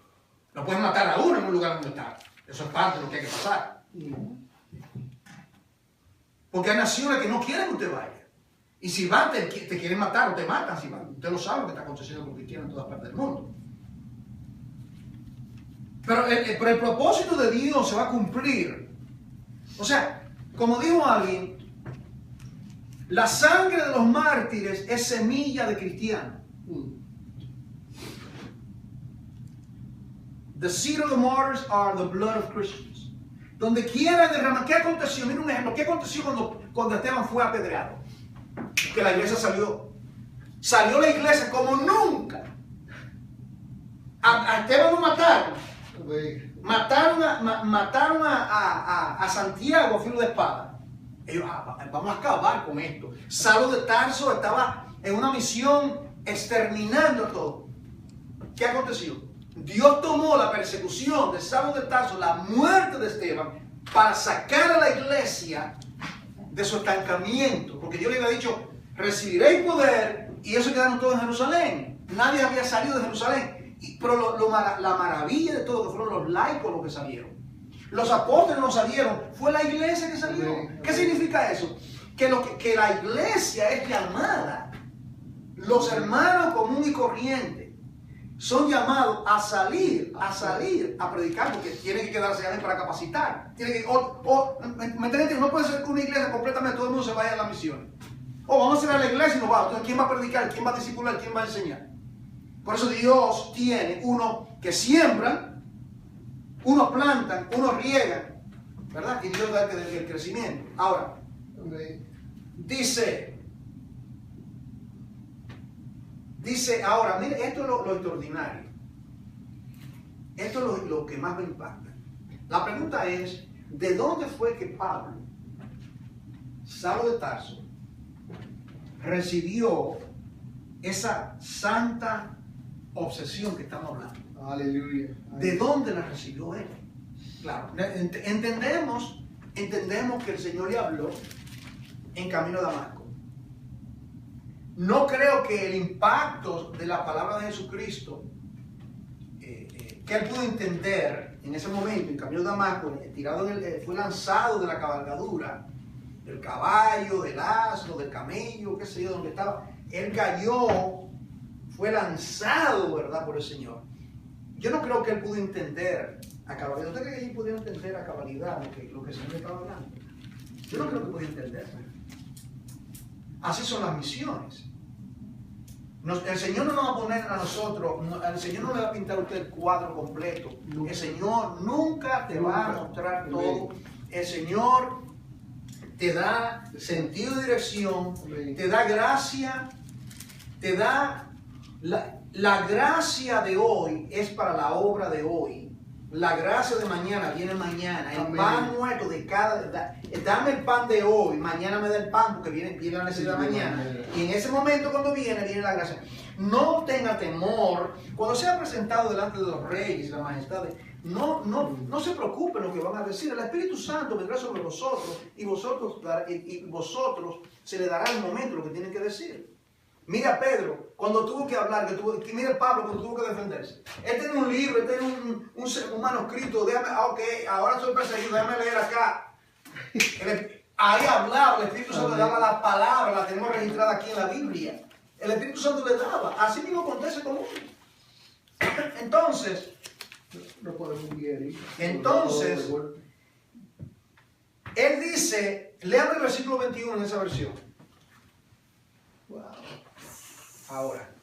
Lo pueden matar a uno en un lugar donde está. Eso es parte de lo que hay que pasar. Porque hay naciones que no quieren que usted vaya. Y si van, te quieren matar o te matan si van. Usted lo sabe lo que está aconteciendo con cristianos en todas partes del mundo. Pero el propósito de Dios se va a cumplir. O sea, como dijo alguien, la sangre de los mártires es semilla de cristiano. The seed of the martyrs are the blood of Christians. Donde quiera derramar. ¿Qué aconteció? Mira un ejemplo. ¿Qué aconteció cuando Esteban fue apedreado? Que la iglesia salió. Salió la iglesia como nunca. A Esteban lo mataron. Mataron a Santiago a filo de espada. Ellos, vamos a acabar con esto. Saulo de Tarso estaba en una misión exterminando todo. ¿Qué aconteció? Dios tomó la persecución de Saulo de Tarso, la muerte de Esteban, para sacar a la iglesia de su estancamiento, porque Dios le había dicho, recibiréis poder, y ellos se quedaron todos en Jerusalén. Nadie había salido de Jerusalén. Pero la maravilla de todo, que fueron los laicos los que salieron. Los apóstoles no salieron, fue la iglesia que salió. ¿Qué significa eso? Que la iglesia es llamada, los hermanos comunes y corrientes son llamados a salir a predicar, porque tienen que quedarse ahí para capacitar. ¿Me entiendes? No puede ser que una iglesia completamente todo el mundo se vaya a la misión. Vamos a cerrar la iglesia y nos vamos. Entonces, ¿quién va a predicar? ¿Quién va a discipular? ¿Quién va a enseñar? Por eso Dios tiene uno que siembran, unos plantan, unos riegan, ¿verdad? Y Dios da el crecimiento. Ahora, dice ahora, mire, esto es lo extraordinario. Esto es lo que más me impacta. La pregunta es, ¿de dónde fue que Pablo, Saulo de Tarso, recibió esa santa obsesión que estamos hablando? Aleluya. ¿De dónde la recibió él? Claro, entendemos que el Señor le habló en camino a Damasco. No creo que el impacto de la palabra de Jesucristo que él pudo entender en ese momento, en camino a Damasco, fue lanzado de la cabalgadura, del caballo, del asno, del camello, qué sé yo, donde estaba. Él cayó, fue lanzado, ¿verdad?, por el Señor. Yo no creo que él pudo entender a cabalidad. ¿Usted cree que él pudiera entender a cabalidad lo que el Señor estaba hablando? Yo no creo que pudiera entender. Así son las misiones. El Señor no nos va a poner a nosotros, el Señor no le va a pintar a usted el cuadro completo. El Señor nunca te va a mostrar todo. El Señor te da sentido de dirección, te da gracia, te da la gracia de hoy es para la obra de hoy. La gracia de mañana viene mañana. El pan nuestro de dame el pan de hoy, mañana me da el pan porque viene la necesidad de mañana. Y en ese momento cuando viene la gracia. No tenga temor. Cuando sea presentado delante de los reyes y las majestades, no se preocupen lo que van a decir. El Espíritu Santo vendrá sobre vosotros y vosotros se le dará el momento lo que tienen que decir. Mira a Pedro, cuando tuvo que hablar, mira a Pablo cuando tuvo que defenderse. Él tiene un libro, él tiene un manuscrito, ahora soy perseguido, déjame leer acá. Ahí hablaba, el Espíritu Santo le daba la palabra, la tenemos registrada aquí en la Biblia. El Espíritu Santo le daba, así mismo acontece con uno. Entonces, él dice, léame el versículo 21 en esa versión. Wow. Ahora,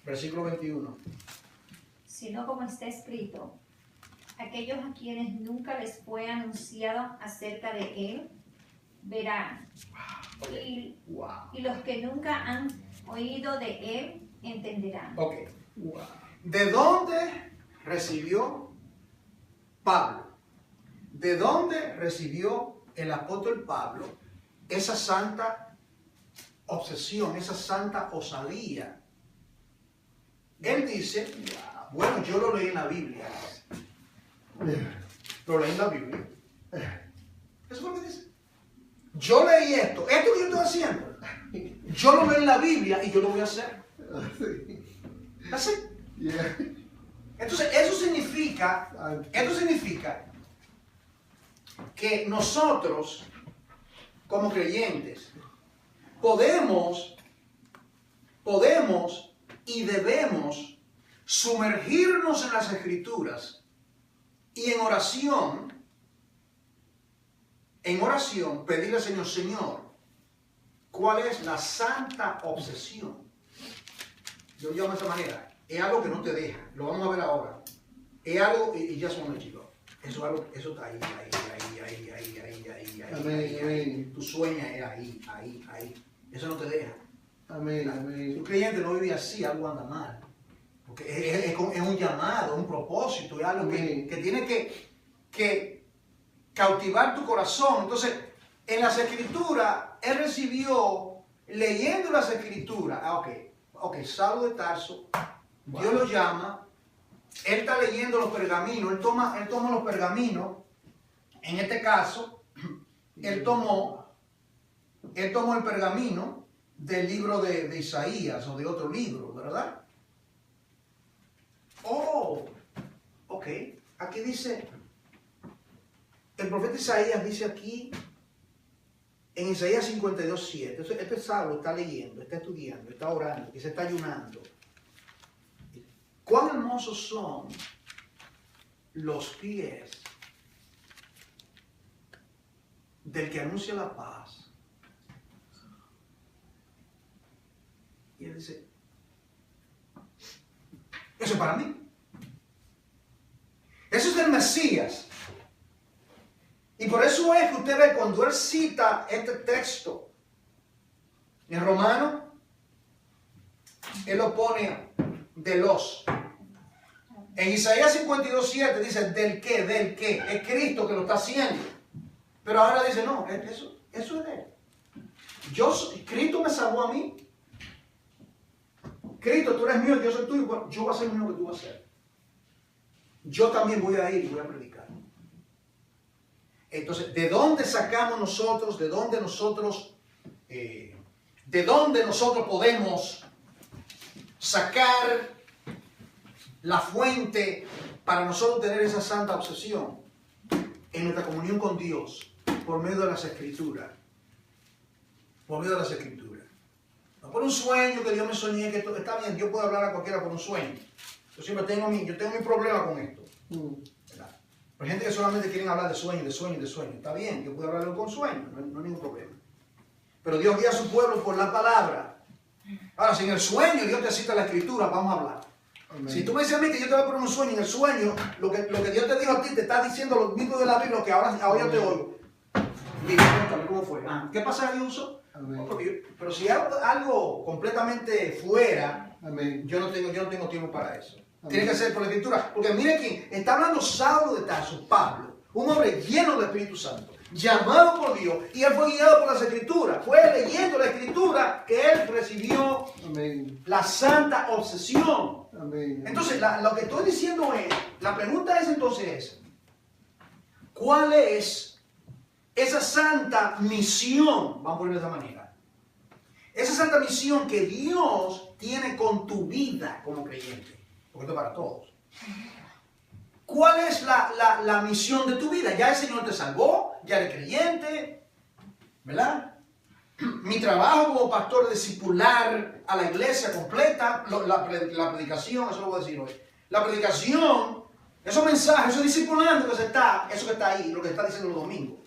versículo 21. Sino como está escrito, aquellos a quienes nunca les fue anunciado acerca de él, verán. Y los que nunca han oído de él, entenderán. Ok. Wow. ¿De dónde recibió Pablo? ¿De dónde recibió el apóstol Pablo esa santa obsesión, esa santa osadía? Él dice, bueno, yo lo leí en la Biblia. Lo leí en la Biblia. Eso es lo que dice. Yo leí esto que yo estoy haciendo. Yo lo leí en la Biblia y yo lo voy a hacer. Así. Entonces, esto significa que nosotros, como creyentes, podemos y debemos sumergirnos en las Escrituras y en oración pedirle al Señor, Señor, ¿cuál es la santa obsesión? Yo lo llamo de esa manera. Es algo que no te deja. Lo vamos a ver ahora. Es algo, y ya son chicos. Eso está ahí. Amén. Tu sueño es ahí. Eso no te deja. Amén. Si un creyente no vive así, algo anda mal. Porque es un llamado, un propósito, es algo que tiene que cautivar tu corazón. Entonces, en las Escrituras, él recibió, leyendo las Escrituras, Saulo de Tarso, Dios lo llama, él está leyendo los pergaminos, él toma los pergaminos, en este caso, él tomó el pergamino del libro de Isaías o de otro libro, ¿verdad? Oh, ok. Aquí dice, el profeta Isaías dice aquí, en Isaías 52:7, este Saulo está leyendo, está estudiando, está orando, y se está ayunando. Cuán hermosos son los pies del que anuncia la paz. Y él dice, eso es para mí. Eso es del Mesías. Y por eso es que usted ve cuando él cita este texto en Romano, él lo pone de los. En Isaías 52:7 dice del que, es Cristo que lo está haciendo. Pero ahora dice, no, eso es de él. Cristo me salvó a mí. Cristo, tú eres mío, yo soy tuyo, bueno, yo voy a hacer lo mismo que tú vas a hacer. Yo también voy a ir y voy a predicar. Entonces, ¿de dónde sacamos nosotros? ¿De dónde nosotros podemos sacar la fuente para nosotros tener esa santa obsesión? En nuestra comunión con Dios, por medio de las Escrituras. Por medio de las Escrituras. No por un sueño que Dios me soñé, que todo está bien, yo puedo hablar a cualquiera por un sueño. Yo siempre tengo mi problema con esto. ¿Verdad? Hay gente que solamente quieren hablar de sueño. Está bien, yo puedo hablar con sueño, no hay ningún problema. Pero Dios guía a su pueblo por la palabra. Ahora, si en el sueño Dios te cita la Escritura, vamos a hablar. Amén. Si tú me dices a mí que yo te voy a poner un sueño, en el sueño, lo que Dios te dijo a ti, te está diciendo lo mismo de la Biblia, que ahora yo te oigo. Dime, cuéntame cómo fue. ¿Qué pasa, Dios? Pero si hay algo completamente fuera, amén, yo no tengo tiempo para eso. Amén. Tiene que ser por la Escritura. Porque mire quién está hablando, Saulo de Tarso, Pablo, un hombre lleno del Espíritu Santo, llamado por Dios, y él fue guiado por las Escrituras. Fue leyendo la Escritura que él recibió, amén, la santa obsesión. Amén. Entonces, lo que estoy diciendo es, la pregunta es entonces, ¿cuál es esa santa misión? Vamos a ponerlo de esa manera. Esa santa misión que Dios tiene con tu vida como creyente. Porque esto es para todos. ¿Cuál es la misión de tu vida? Ya el Señor te salvó, ya eres creyente, ¿verdad? Mi trabajo como pastor es discipular a la iglesia completa, la predicación, eso lo voy a decir hoy. La predicación, esos mensajes, esos discipulando eso que está ahí, lo que está diciendo los domingos.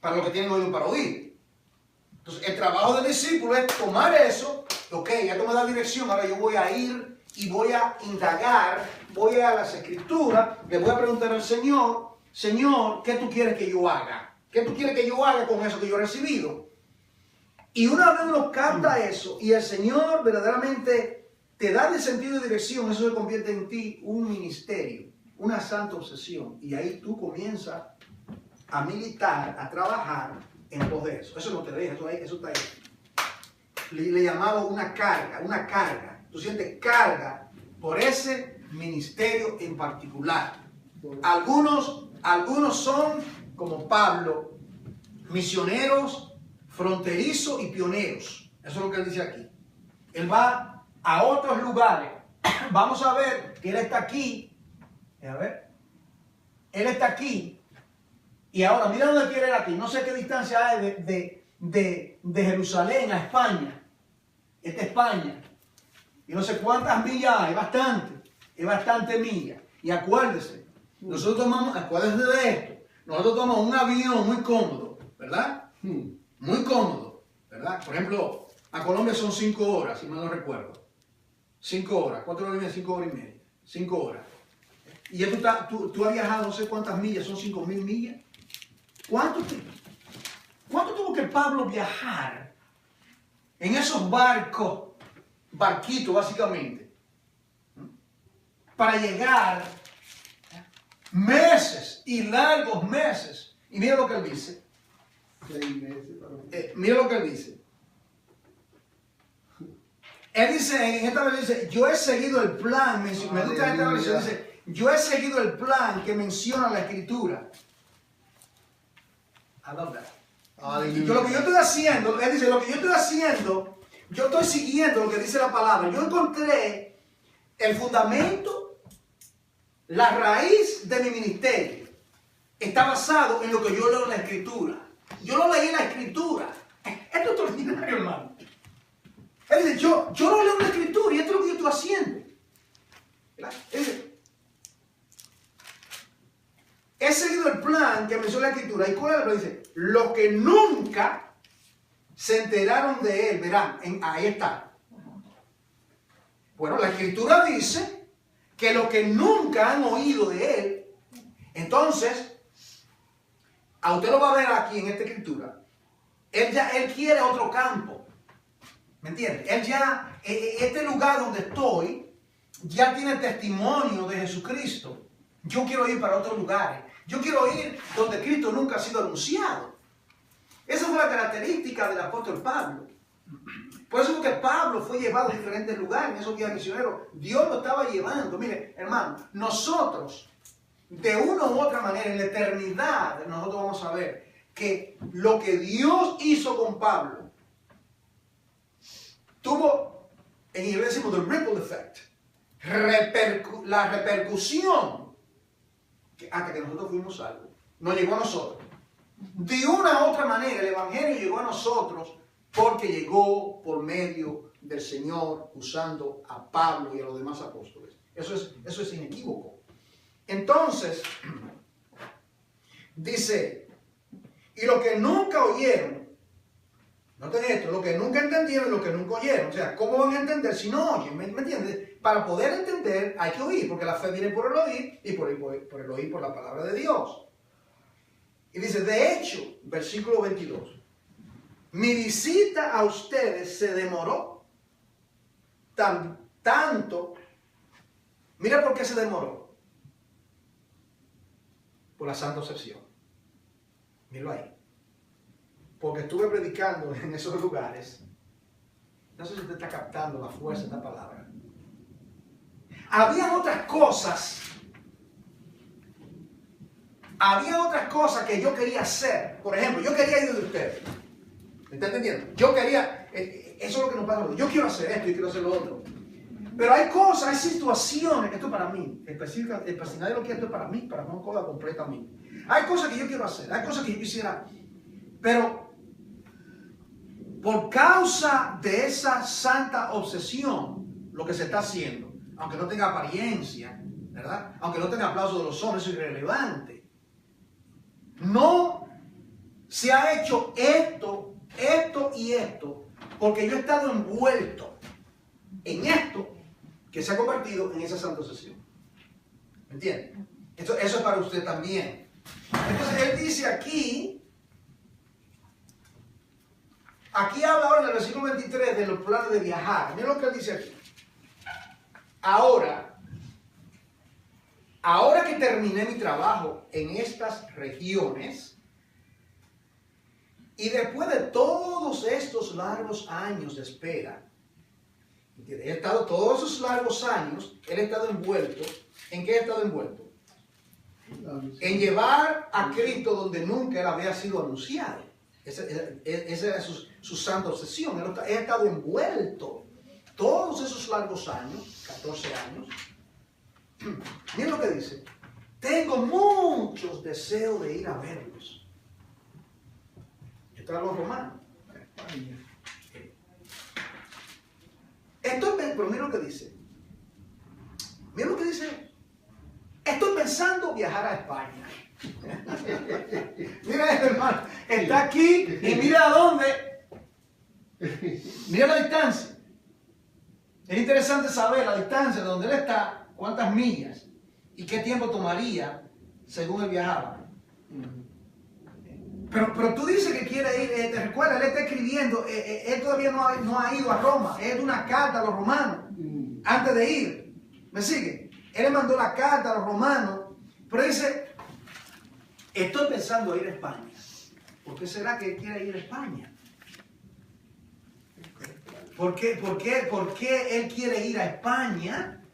Para los que tienen oído para oír. Entonces, el trabajo del discípulo es tomar eso, ok, ya tú me das dirección, ahora yo voy a ir y voy a indagar, voy a las Escrituras, le voy a preguntar al Señor, Señor, ¿qué tú quieres que yo haga? ¿Qué tú quieres que yo haga con eso que yo he recibido? Y una vez uno capta eso y el Señor verdaderamente te da el sentido de dirección, eso se convierte en ti un ministerio, una santa obsesión. Y ahí tú comienzas a militar, a trabajar en pos de eso. Eso no te deja, eso está ahí. Le llamaba una carga. Tú sientes carga por ese ministerio en particular. Algunos son, como Pablo, misioneros, fronterizos y pioneros. Eso es lo que él dice aquí. Él va a otros lugares. Vamos a ver que él está aquí. A ver. Él está aquí. Y ahora, mira dónde quiere ir aquí. No sé qué distancia hay de Jerusalén a España. Esta es España. Y no sé cuántas millas hay. Es bastante millas. Y acuérdese, acuérdese de esto. Nosotros tomamos un avión muy cómodo, ¿verdad? Muy cómodo, ¿verdad? Por ejemplo, a Colombia son 5 horas, si mal no recuerdo. 5 horas, 4 horas y media, 5 horas y media. 5 horas. Y ya tú has viajado no sé cuántas millas, son 5.000 millas. ¿Cuánto tuvo que Pablo viajar en esos barquitos básicamente, para llegar meses y largos meses? Y mira lo que él dice. 6 meses. Mira lo que él dice. Él dice, en esta vez dice, yo he seguido el plan, me gusta esta versión, dice, yo he seguido el plan que menciona la Escritura. I love that. Aleluya. Lo que yo estoy haciendo, él dice, lo que yo estoy haciendo, yo estoy siguiendo lo que dice la palabra. Yo encontré el fundamento, la raíz de mi ministerio. Está basado en lo que yo leo en la Escritura. Yo lo leí en la Escritura. Esto es extraordinario, hermano. Él dice, yo lo leo en la Escritura y esto es lo que yo estoy haciendo. ¿Verdad? Él dice, he seguido el plan que menciona la Escritura. ¿Y cuál es el plan? Dice, los que nunca se enteraron de él, verán, ahí está. Bueno, la Escritura dice que los que nunca han oído de él, entonces, a usted lo va a ver aquí en esta Escritura, él quiere otro campo. ¿Me entiende? Él ya, este lugar donde estoy, ya tiene testimonio de Jesucristo. Yo quiero ir para otros lugares. Yo quiero ir donde Cristo nunca ha sido anunciado. Esa fue la característica del apóstol Pablo. Por eso es que Pablo fue llevado a diferentes lugares en esos días misioneros. Dios lo estaba llevando. Mire, hermano, nosotros, de una u otra manera, en la eternidad, nosotros vamos a ver que lo que Dios hizo con Pablo tuvo, en inglés decimos, the ripple effect, la repercusión hasta que nosotros fuimos salvos. Nos llegó a nosotros. De una u otra manera, el Evangelio llegó a nosotros porque llegó por medio del Señor usando a Pablo y a los demás apóstoles. Eso es inequívoco. Entonces, dice, y los que nunca oyeron, noten esto, los que nunca entendieron y los que nunca oyeron. O sea, ¿cómo van a entender si no oyen? ¿Me entiendes? Para poder entender hay que oír, porque la fe viene por el oír y por el oír por la palabra de Dios. Y dice, de hecho, versículo 22, mi visita a ustedes se demoró tanto. Mira por qué se demoró. Por la santa obsesión. Míralo ahí. Porque estuve predicando en esos lugares. No sé si usted está captando la fuerza de esta palabra. Había otras cosas. Había otras cosas que yo quería hacer. Por ejemplo, yo quería ir de ustedes. ¿Me está entendiendo? Yo quería, eso es lo que nos pasa. Yo quiero hacer esto y quiero hacer lo otro. Pero hay cosas, hay situaciones que esto es para mí. El personal de lo que esto es para mí, para no coda completamente. Hay cosas que yo quiero hacer, hay cosas que yo quisiera. Pero por causa de esa santa obsesión, lo que se está haciendo, aunque no tenga apariencia, ¿verdad? Aunque no tenga aplauso de los hombres, es irrelevante. No se ha hecho esto y esto, porque yo he estado envuelto en esto que se ha convertido en esa santa obsesión. ¿Me entiende? Eso es para usted también. Entonces él dice aquí habla ahora en el versículo 23 de los planes de viajar. Mira lo que él dice aquí. Ahora que terminé mi trabajo en estas regiones y después de todos estos largos años de espera, he estado todos esos largos años, él ha estado envuelto. ¿En qué ha estado envuelto? En llevar a Cristo donde nunca él había sido anunciado. Esa era su santa obsesión. Él ha estado envuelto todos esos largos años, 14 años. Miren lo que dice. Tengo muchos deseos de ir a verlos. Esto era los romanos. Pero mira lo que dice. Mira lo que dice. Estoy pensando viajar a España. Mira, hermano, está aquí y mira a dónde. Mira la distancia. Es interesante saber la distancia de donde él está, cuántas millas y qué tiempo tomaría según él viajaba. Pero tú dices que quiere ir, te recuerda, él está escribiendo, él todavía no ha ido a Roma, es una carta a los romanos antes de ir. ¿Me sigue? Él le mandó la carta a los romanos, pero dice, estoy pensando ir a España. ¿Por qué será que él quiere ir a España? ¿Por qué él quiere ir a España?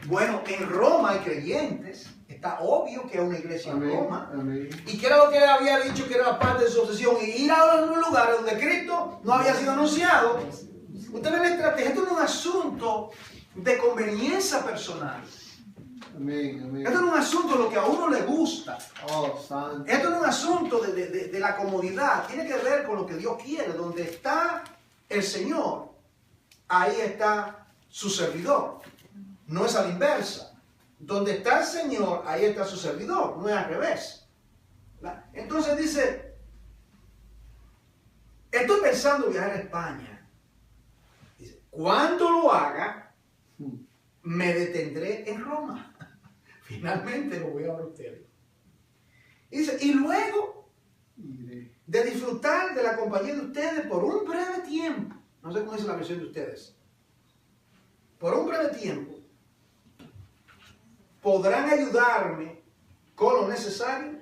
Bueno, en Roma hay creyentes, Está obvio que es una iglesia en Amén. Roma. Amén. ¿Y qué era lo que él había dicho que era parte de su obsesión? Y ir a los lugares donde Cristo no había sido anunciado. Usted ve la estrategia. Esto no es un asunto de conveniencia personal. Amén. Amén. Esto no es un asunto de lo que a uno le gusta. Oh, santo. Esto no es un asunto de la comodidad. Tiene que ver con lo que Dios quiere. Donde está el Señor, ahí está su servidor. No es a la inversa. Donde está el Señor, ahí está su servidor. No es al revés. Entonces dice, estoy pensando viajar a España. Dice, cuando lo haga, me detendré en Roma. Finalmente lo voy a ver a ustedes. Y dice, y luego Iré. de disfrutar de la compañía de ustedes por un breve tiempo, no sé cómo dice la versión de ustedes, por un breve tiempo, podrán ayudarme con lo necesario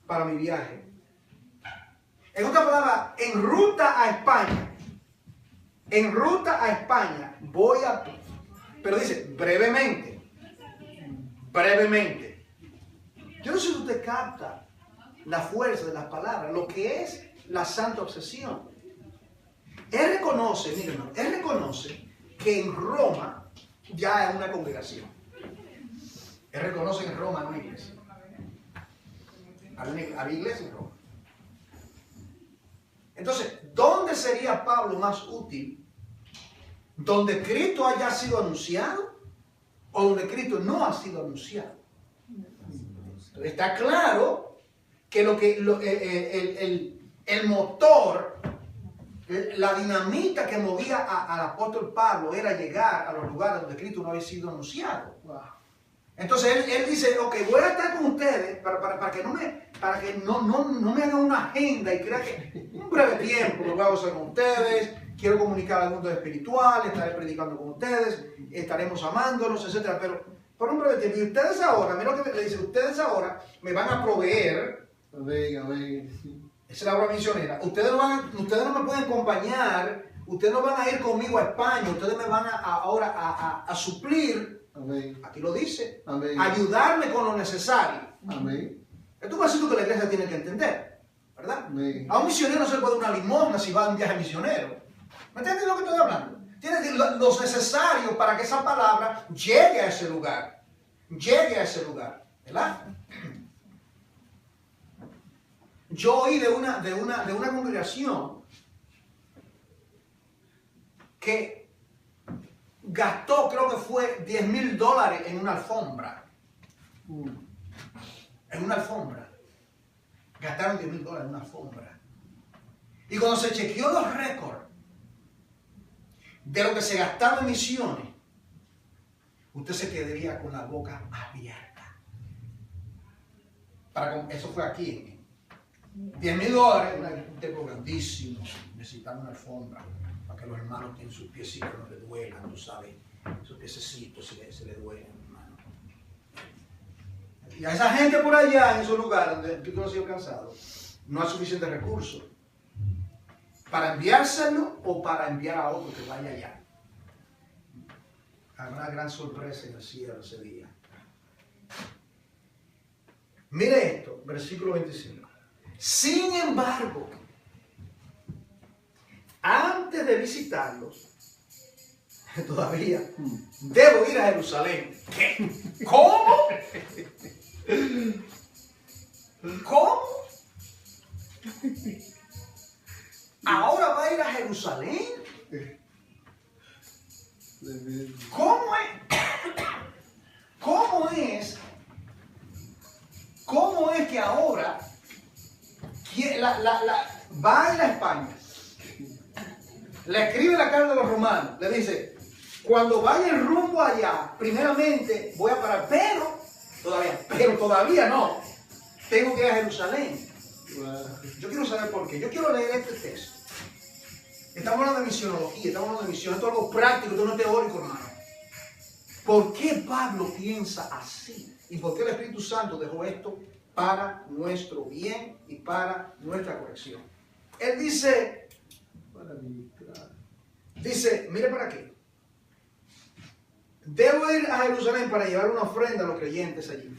para mi viaje. En otra palabra, en ruta a España, voy a, pero dice, brevemente. Yo no sé si usted capta la fuerza de las palabras, lo que es la santa obsesión. Él reconoce, miren, él reconoce que en Roma ya es una congregación. Él reconoce que en Roma hay una iglesia. Había iglesia en Roma. Entonces, ¿dónde sería Pablo más útil? ¿Donde Cristo haya sido anunciado o donde Cristo no ha sido anunciado? Entonces, está claro que el motor, la dinamita que movía al apóstol Pablo era llegar a los lugares donde Cristo no había sido anunciado. Entonces él dice, ok, voy a estar con ustedes para que no me hagan una agenda y crea que un breve tiempo lo voy a gozar con ustedes, quiero comunicar al mundo espiritual, estaré predicando con ustedes, estaremos amándolos, etc. Pero por un breve tiempo. Y ustedes ahora, mira lo que le dice, ustedes ahora me van a proveer. Amén. Amén. Esa es la obra misionera. Ustedes no me pueden acompañar, ustedes no van a ir conmigo a España, ustedes me van ahora a suplir. Amén. Aquí lo dice. Amén. Ayudarme con lo necesario. Amén. Esto es un asunto que la iglesia tiene que entender, ¿verdad? Amén. A un misionero no se le puede dar una limosna si va a un viaje misionero. ¿Me entiendes lo que estoy hablando? Tiene que lo necesario para que esa palabra llegue a ese lugar. ¿Verdad? Yo oí de una congregación que gastó, creo que fue $10,000 en una alfombra. En una alfombra. Gastaron $10,000 en una alfombra. Y cuando se chequeó los récords de lo que se gastaba en misiones, usted se quedaría con la boca abierta. Eso fue aquí. $10,000, un templo grandísimo, necesitamos una alfombra para que los hermanos tengan sus piecitos, no les duelan, tú sabes, sus piececitos se les duelen, hermano. Y a esa gente por allá, en esos lugares donde el Cristo no ha sido alcanzado, no hay suficientes recursos para enviárselo o para enviar a otro que vaya allá. Habrá una gran sorpresa en el cielo ese día. Mire esto, versículo 25. Sin embargo, antes de visitarlos, todavía debo ir a Jerusalén. ¿Qué? ¿Cómo? ¿Cómo? ¿Ahora va a ir a Jerusalén? ¿Cómo es? ¿Cómo es que ahora va a ir a España? Le escribe la carta de los romanos, le dice, cuando vaya el rumbo allá, primeramente voy a parar, pero todavía no, tengo que ir a Jerusalén. Yo quiero saber por qué. Yo quiero leer este texto. Estamos hablando de misionología, estamos hablando de misión. Esto es algo práctico, esto no es teórico, hermano. ¿Por qué Pablo piensa así? ¿Y por qué el Espíritu Santo dejó esto para nuestro bien y para nuestra corrección? Él dice, mire para aquí. debo ir a Jerusalén para llevar una ofrenda a los creyentes allí.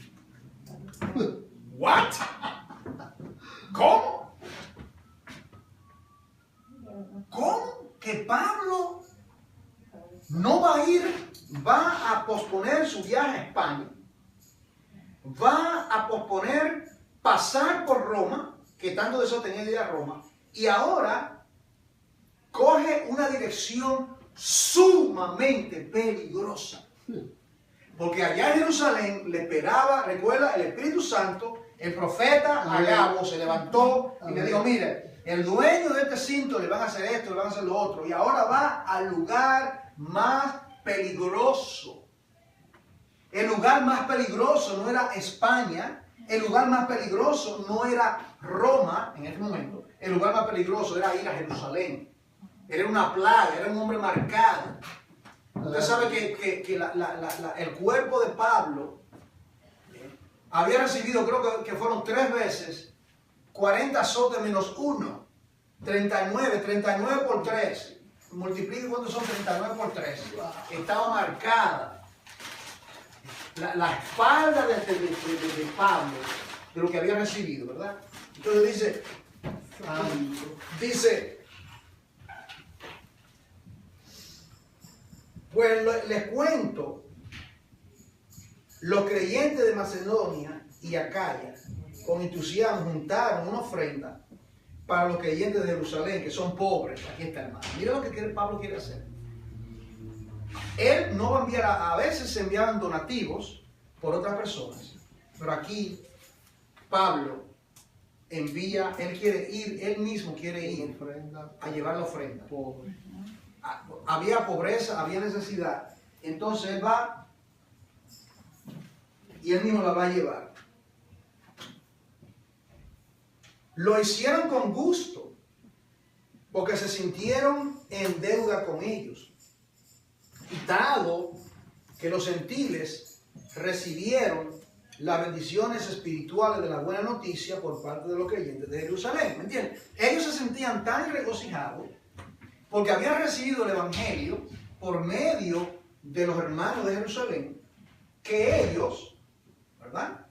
¿What? ¿Cómo? ¿Cómo que Pablo no va a ir, va a posponer su viaje a España, va a posponer pasar por Roma, que tanto de eso tenía idea Roma, y ahora coge una dirección sumamente peligrosa? Porque allá en Jerusalén le esperaba, recuerda, el Espíritu Santo, el profeta Agabo se levantó y le dijo, mire, el dueño de este cinto le van a hacer esto, le van a hacer lo otro, y ahora va al lugar más peligroso. El lugar más peligroso no era España, el lugar más peligroso no era Roma en ese momento, el lugar más peligroso era ir a Jerusalén. Era una plaga, era un hombre marcado. Usted sabe que el cuerpo de Pablo había recibido, creo que fueron 3 veces, 40 azotes menos 1, 39 por 3. Multiplique cuántos son 39 por 3. Estaba marcada la espalda de Pablo, de lo que había recibido, ¿verdad? Entonces dice, pues les cuento, los creyentes de Macedonia y Acaya con entusiasmo juntaron una ofrenda para los creyentes de Jerusalén que son pobres. Aquí está, hermano. Mira lo que Pablo quiere hacer. Él no va a enviar, a veces se enviaban donativos por otras personas, pero aquí Pablo envía, él quiere ir, él mismo quiere ir a llevar la ofrenda. Pobre. Había pobreza, había necesidad. Entonces él va y él mismo la va a llevar. Lo hicieron con gusto porque se sintieron en deuda con ellos. Y dado que los gentiles recibieron las bendiciones espirituales de la buena noticia por parte de los creyentes de Jerusalén, ¿me entiendes? Ellos se sentían tan regocijados porque habían recibido el evangelio por medio de los hermanos de Jerusalén, que ellos, ¿verdad?,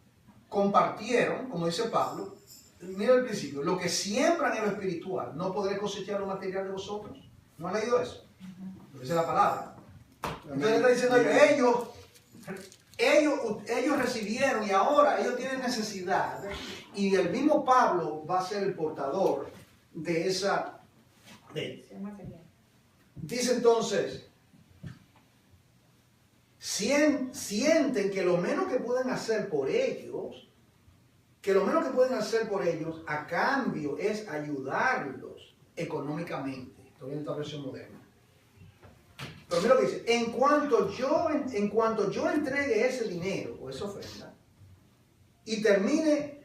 compartieron, como dice Pablo. Mira el principio, lo que siembran en lo espiritual, no podré cosechar lo material de vosotros. ¿No han leído eso? Lo dice la palabra. Entonces está diciendo, ellos recibieron y ahora ellos tienen necesidad, y el mismo Pablo va a ser el portador de esa. Dice entonces, sienten que lo menos que pueden hacer por ellos, a cambio es ayudarlos económicamente. Estoy en esta versión moderna. Pero mira lo que dice, en cuanto yo entregue ese dinero o esa ofrenda y termine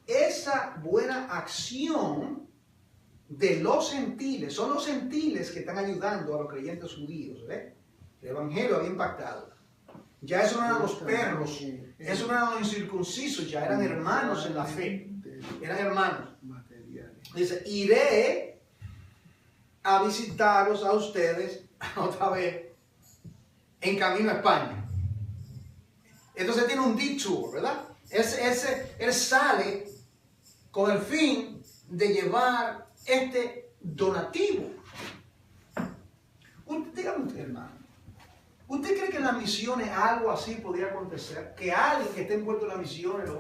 esa buena acción de los gentiles, son los gentiles que están ayudando a los creyentes judíos, ¿eh? El evangelio había impactado. Ya eso no eran los perros, eso no eran los incircuncisos, ya eran hermanos en la fe, eran hermanos. Dice, iré a visitaros a ustedes otra vez en camino a España. Entonces tiene un detour, ¿verdad? Él sale con el fin de llevar este donativo. Dígame usted, hermano, ¿usted cree que en las misiones algo así podría acontecer? Que alguien que esté envuelto en las misiones lo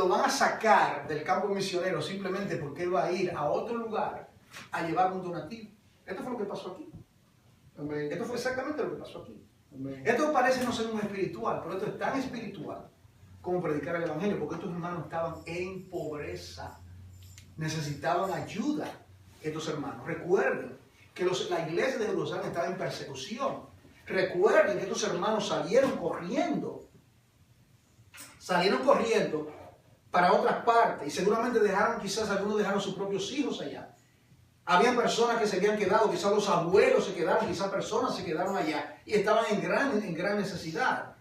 van a sacar del campo misionero simplemente porque él va a ir a otro lugar a llevar un donativo. Esto fue lo que pasó aquí. Amén. Esto fue exactamente lo que pasó aquí. Amén. Esto parece no ser muy espiritual, pero esto es tan espiritual como predicar el evangelio, porque estos hermanos estaban en pobreza, necesitaban ayuda. Estos hermanos, recuerden que la iglesia de Jerusalén estaba en persecución. Recuerden que estos hermanos salieron corriendo para otras partes, y seguramente quizás algunos dejaron sus propios hijos allá. Había personas que se habían quedado, quizás los abuelos se quedaron, quizás personas se quedaron allá y estaban en gran necesidad.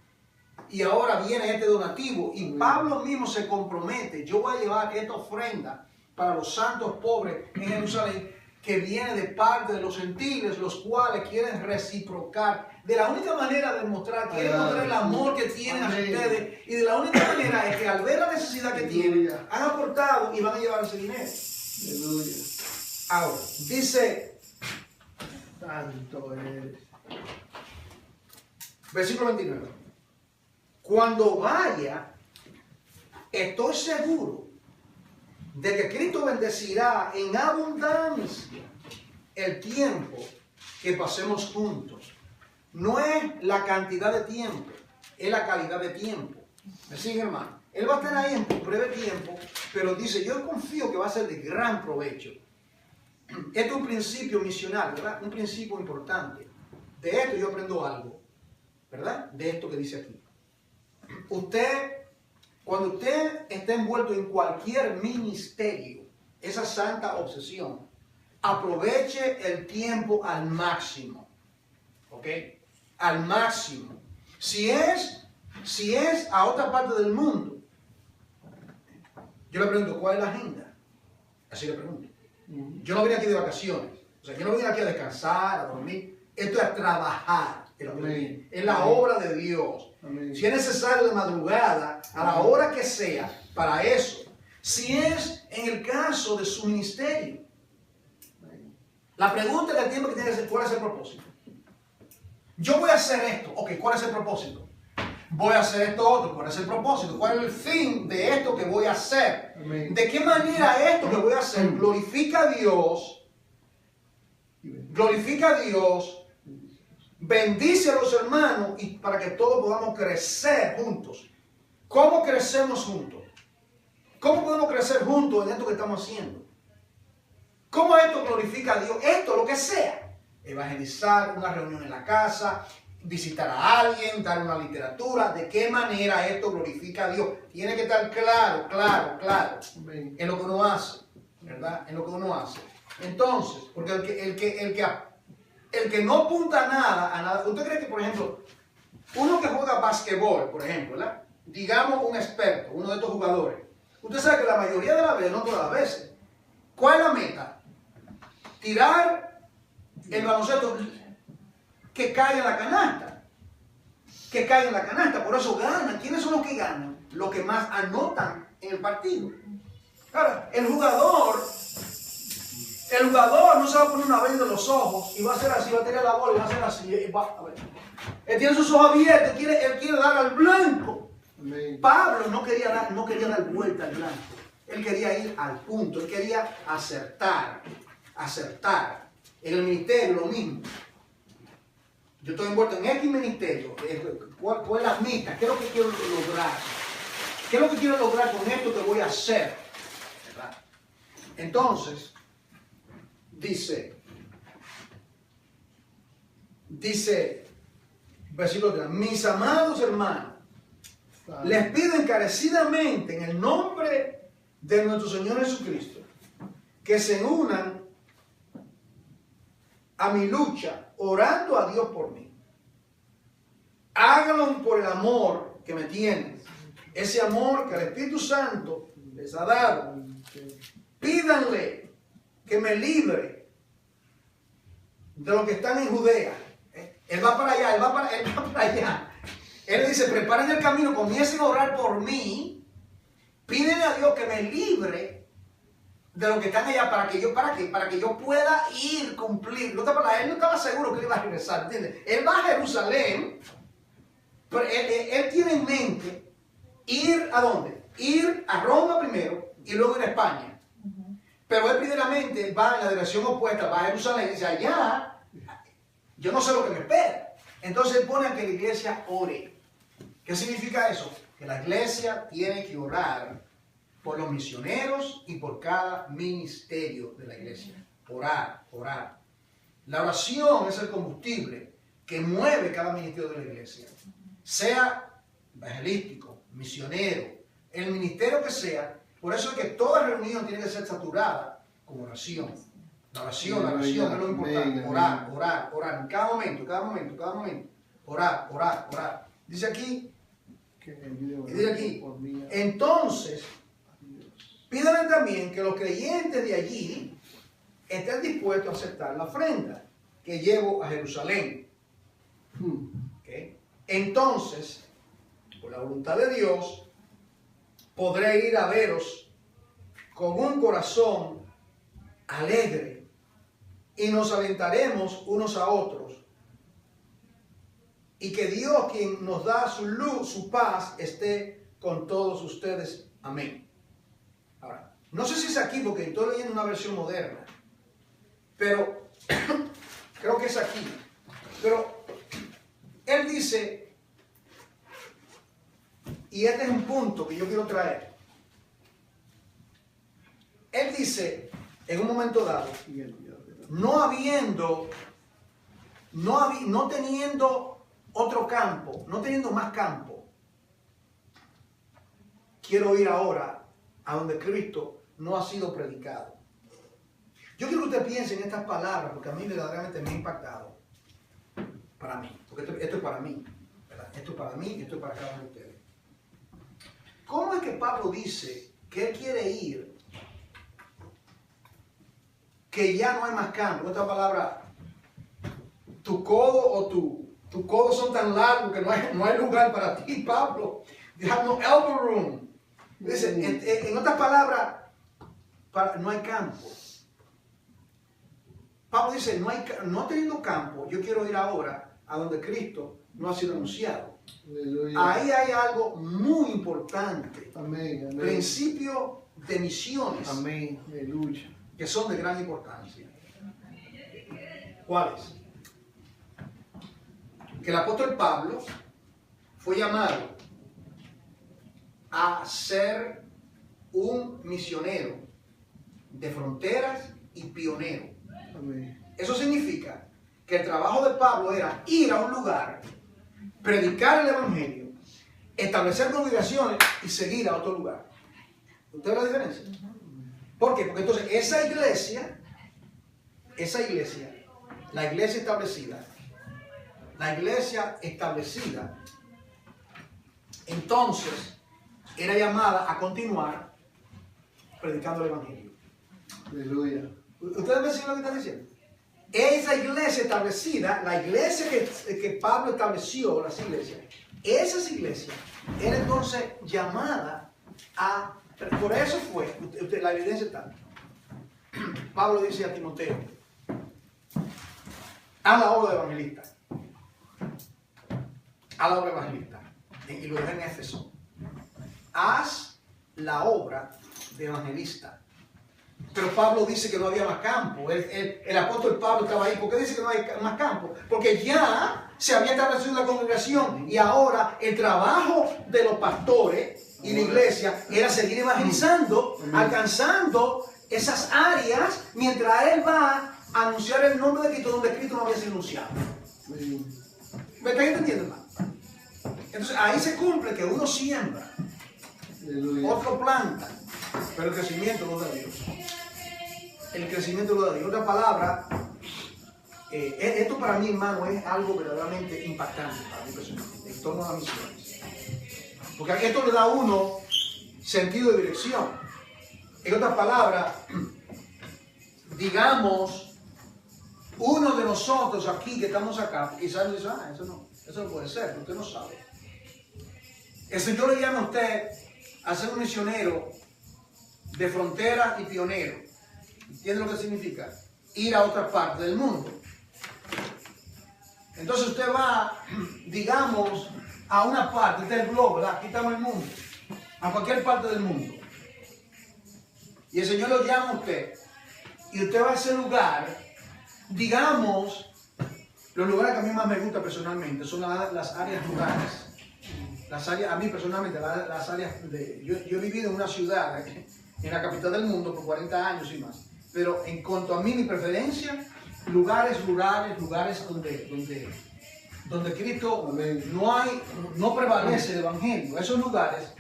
Y ahora viene este donativo y Pablo mismo se compromete, yo voy a llevar esta ofrenda para los santos pobres en Jerusalén, que viene de parte de los gentiles, los cuales quieren reciprocar. De la única manera de demostrar, quieren mostrar el amor que tienen a ustedes, y de la única manera es que al ver la necesidad que tienen, han aportado y van a llevar ese dinero. Aleluya. Ahora, dice, Santo eres. versículo 29. Cuando vaya, estoy seguro de que Cristo bendecirá en abundancia el tiempo que pasemos juntos. No es la cantidad de tiempo, es la calidad de tiempo. ¿Me sigue, hermano? Él va a estar ahí en breve tiempo, pero dice, yo confío que va a ser de gran provecho. Este es un principio misional, ¿verdad? Un principio importante. De esto yo aprendo algo, ¿verdad? De esto que dice aquí. Cuando usted está envuelto en cualquier ministerio, esa santa obsesión, aproveche el tiempo al máximo. ¿Ok? Al máximo. Si es a otra parte del mundo, yo le pregunto, ¿cuál es la agenda? Así le pregunto. Yo no vine aquí de vacaciones. O sea, yo no vine aquí a descansar, a dormir. Esto es a trabajar. Es la obra de Dios. Amén. Si es necesario de madrugada, a la hora que sea, para eso. Si es en el caso de su ministerio. La pregunta del tiempo que tiene que ser, ¿cuál es el propósito? Yo voy a hacer esto. Ok, ¿cuál es el propósito? Voy a hacer esto otro. ¿Cuál es el propósito? ¿Cuál es el fin de esto que voy a hacer? Amén. ¿De qué manera esto que voy a hacer glorifica a Dios? Glorifica a Dios. Bendice a los hermanos y para que todos podamos crecer juntos. ¿Cómo crecemos juntos? ¿Cómo podemos crecer juntos en esto que estamos haciendo? ¿Cómo esto glorifica a Dios? Esto, lo que sea. Evangelizar, una reunión en la casa, visitar a alguien, dar una literatura. ¿De qué manera esto glorifica a Dios? Tiene que estar claro Amén. en lo que uno hace, ¿verdad? En lo que uno hace. Entonces, porque el que no apunta a nada, ¿usted cree que, por ejemplo, uno que juega basquetbol, por ejemplo, ¿verdad? Digamos un experto, uno de estos jugadores, usted sabe que la mayoría de las veces, no todas las veces, ¿cuál es la meta? Tirar el baloncesto que cae en la canasta. Que cae en la canasta, por eso ganan. ¿Quiénes son los que ganan? Los que más anotan en el partido. Ahora, el jugador no se va a poner una venda en los ojos y va a hacer así, va a tener la bola y va a hacer así. A ver. Él tiene sus ojos abiertos, él quiere dar al blanco. Amén. Pablo no quería dar vuelta al blanco. Él quería ir al punto, él quería acertar. En el ministerio lo mismo. Yo estoy envuelto en X ministerio. ¿Cuál es la meta? ¿Qué es lo que quiero lograr? ¿Qué es lo que quiero lograr con esto que voy a hacer? ¿Verdad? Entonces, dice, versículo 3, mis amados hermanos, les pido encarecidamente en el nombre de nuestro Señor Jesucristo que se unan a mi lucha orando a Dios por mí. Háganlo por el amor que me tienen, ese amor que el Espíritu Santo les ha dado. Pídanle que me libre de los que están en Judea. Él va para allá, él va para allá. Él le dice, preparen el camino, comiencen a orar por mí, pídenle a Dios que me libre de los que están allá para que yo pueda ir, cumplir. Él no estaba seguro que él iba a regresar, ¿entiendes? Él va a Jerusalén, pero él tiene en mente ir ¿a dónde? Ir a Roma primero y luego ir a España. Pero él primeramente va en la dirección opuesta, va a Jerusalén y dice, allá, yo no sé lo que me espera. Entonces él pone a que la iglesia ore. ¿Qué significa eso? Que la iglesia tiene que orar por los misioneros y por cada ministerio de la iglesia. Orar. La oración es el combustible que mueve cada ministerio de la iglesia. Sea evangelístico, misionero, el ministerio que sea. Por eso es que toda reunión tiene que ser saturada con oración. La oración es lo importante. Orar. En cada momento. Orar. Dice aquí, entonces, pídanle también que los creyentes de allí estén dispuestos a aceptar la ofrenda que llevo a Jerusalén. ¿Okay? Entonces, por la voluntad de Dios, podré ir a veros con un corazón alegre y nos alentaremos unos a otros. Y que Dios, quien nos da su luz, su paz, esté con todos ustedes. Amén. Ahora, no sé si es aquí porque estoy leyendo una versión moderna, pero creo que es aquí. Pero él dice, y este es un punto que yo quiero traer. Él dice, en un momento dado, no teniendo otro campo, no teniendo más campo, quiero ir ahora a donde Cristo no ha sido predicado. Yo quiero que usted piense en estas palabras, porque a mí verdaderamente me ha impactado. Para mí, porque esto es para mí, ¿verdad? Esto es para mí y esto es para cada uno de ustedes. ¿Cómo es que Pablo dice que él quiere ir, que ya no hay más campo? Esta palabra, tu codo o tu codo son tan largos que no hay lugar para ti, Pablo. You have no elbow room. Dice, en otras palabras, no hay campo. Pablo dice, no teniendo campo, yo quiero ir ahora a donde Cristo no ha sido anunciado. Aleluya. Ahí hay algo muy importante. Amén, amén. Principio de misiones. Amén, aleluya. Que son de gran importancia. ¿Cuáles? Que el apóstol Pablo fue llamado a ser un misionero de fronteras y pionero. Amén. Eso significa que el trabajo de Pablo era ir a un lugar, predicar el evangelio, establecer congregaciones y seguir a otro lugar. ¿Usted ve la diferencia? ¿Por qué? Porque entonces esa iglesia, la iglesia establecida, entonces era llamada a continuar predicando el evangelio. Aleluya. ¿Ustedes me siguen lo que están diciendo? Esa iglesia establecida, la iglesia que Pablo estableció, las iglesias, esas iglesias eran entonces llamadas a... Por eso fue, la evidencia está. Pablo dice a Timoteo, haz la obra de evangelista. Haz la obra de evangelista. Y lo dejé en Éfeso. Haz la obra de evangelista. Pero Pablo dice que no había más campo. El apóstol Pablo estaba ahí. ¿Por qué dice que no hay más campo? Porque ya se había establecido la congregación y ahora el trabajo de los pastores y la iglesia era seguir evangelizando, alcanzando esas áreas mientras él va a anunciar el nombre de Cristo donde Cristo no había sido anunciado. ¿Me están entendiendo, hermano? Entonces ahí se cumple que uno siembra, otro planta, pero el crecimiento lo da Dios. El crecimiento lo da Dios. En otra palabra, esto para mí, hermano, es algo verdaderamente impactante para mí personalmente en torno a las misiones. Porque esto le da a uno sentido de dirección. En otras palabras, digamos, uno de nosotros aquí que estamos acá, quizás dice, eso no puede ser, usted no sabe. El Señor le llama a usted a ser un misionero de frontera y pionero. ¿Entiende lo que significa? Ir a otra parte del mundo. Entonces usted va, digamos, a una parte del globo, ¿verdad? Aquí estamos en el mundo, a cualquier parte del mundo. Y el Señor lo llama a usted. Y usted va a ese lugar, digamos, los lugares que a mí más me gusta personalmente son las áreas rurales. Las áreas, a mí personalmente, las áreas de... Yo he vivido en una ciudad, en la capital del mundo, por 40 años y más. Pero en cuanto a mí, mi preferencia, lugares rurales, lugares donde Cristo no prevalece el evangelio. Esos lugares,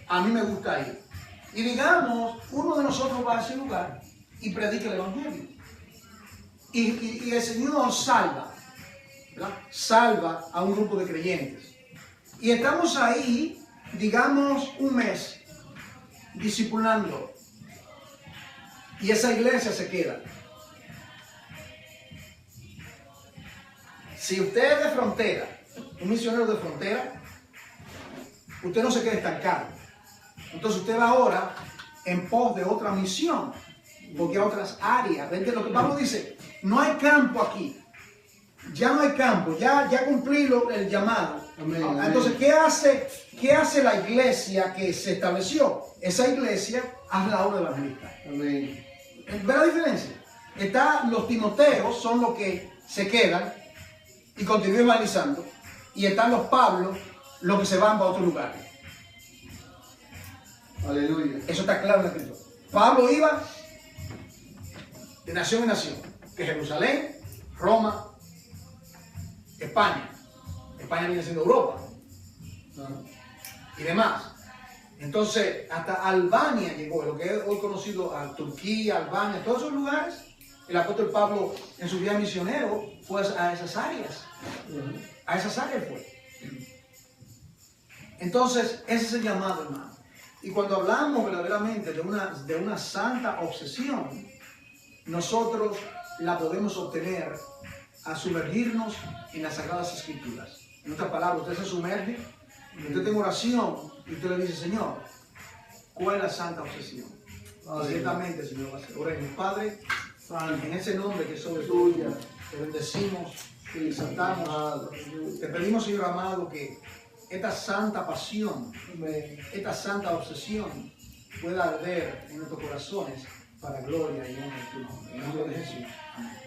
a mí me gusta ir. Y digamos, uno de nosotros va a ese lugar y predica el evangelio. Y el Señor salva, ¿verdad? Salva a un grupo de creyentes. Y estamos ahí, digamos, un mes, discipulando. Y esa iglesia se queda. Si usted es de frontera, un misionero de frontera, usted no se queda estancado. Entonces usted va ahora en pos de otra misión, porque hay otras áreas. ¿Ven? Lo que Pablo dice, no hay campo aquí. Ya no hay campo, ya cumplí el llamado. Amén, Entonces, ¿qué hace la iglesia que se estableció? Esa iglesia hace la obra evangelista. Amén. ¿Ve la diferencia? Los Timoteos son los que se quedan y continúan evangelizando. Y están los Pablos, los que se van para otro lugar. Aleluya. Eso está claro en la Escritura. Pablo iba de nación en nación. De Jerusalén, Roma, España. España viene siendo Europa. Y demás. Entonces, hasta Albania llegó, lo que es hoy conocido a Turquía, Albania, todos esos lugares. El apóstol Pablo en su vida misionero fue a esas áreas. A esas áreas fue. Entonces, ese es el llamado, hermano. Y cuando hablamos verdaderamente de una santa obsesión, nosotros la podemos obtener a sumergirnos en las Sagradas Escrituras. En otras palabras, usted se sumerge, usted tiene oración y usted le dice, Señor, ¿cuál es la santa obsesión? Y ciertamente, Señor, va a ser. Oremos, Padre, en ese nombre que es sobre tuya, te bendecimos, te exaltamos, te pedimos, Señor amado, que esta santa pasión, esta santa obsesión pueda arder en nuestros corazones para gloria y honra de tu nombre. En el nombre de Jesús. Amén.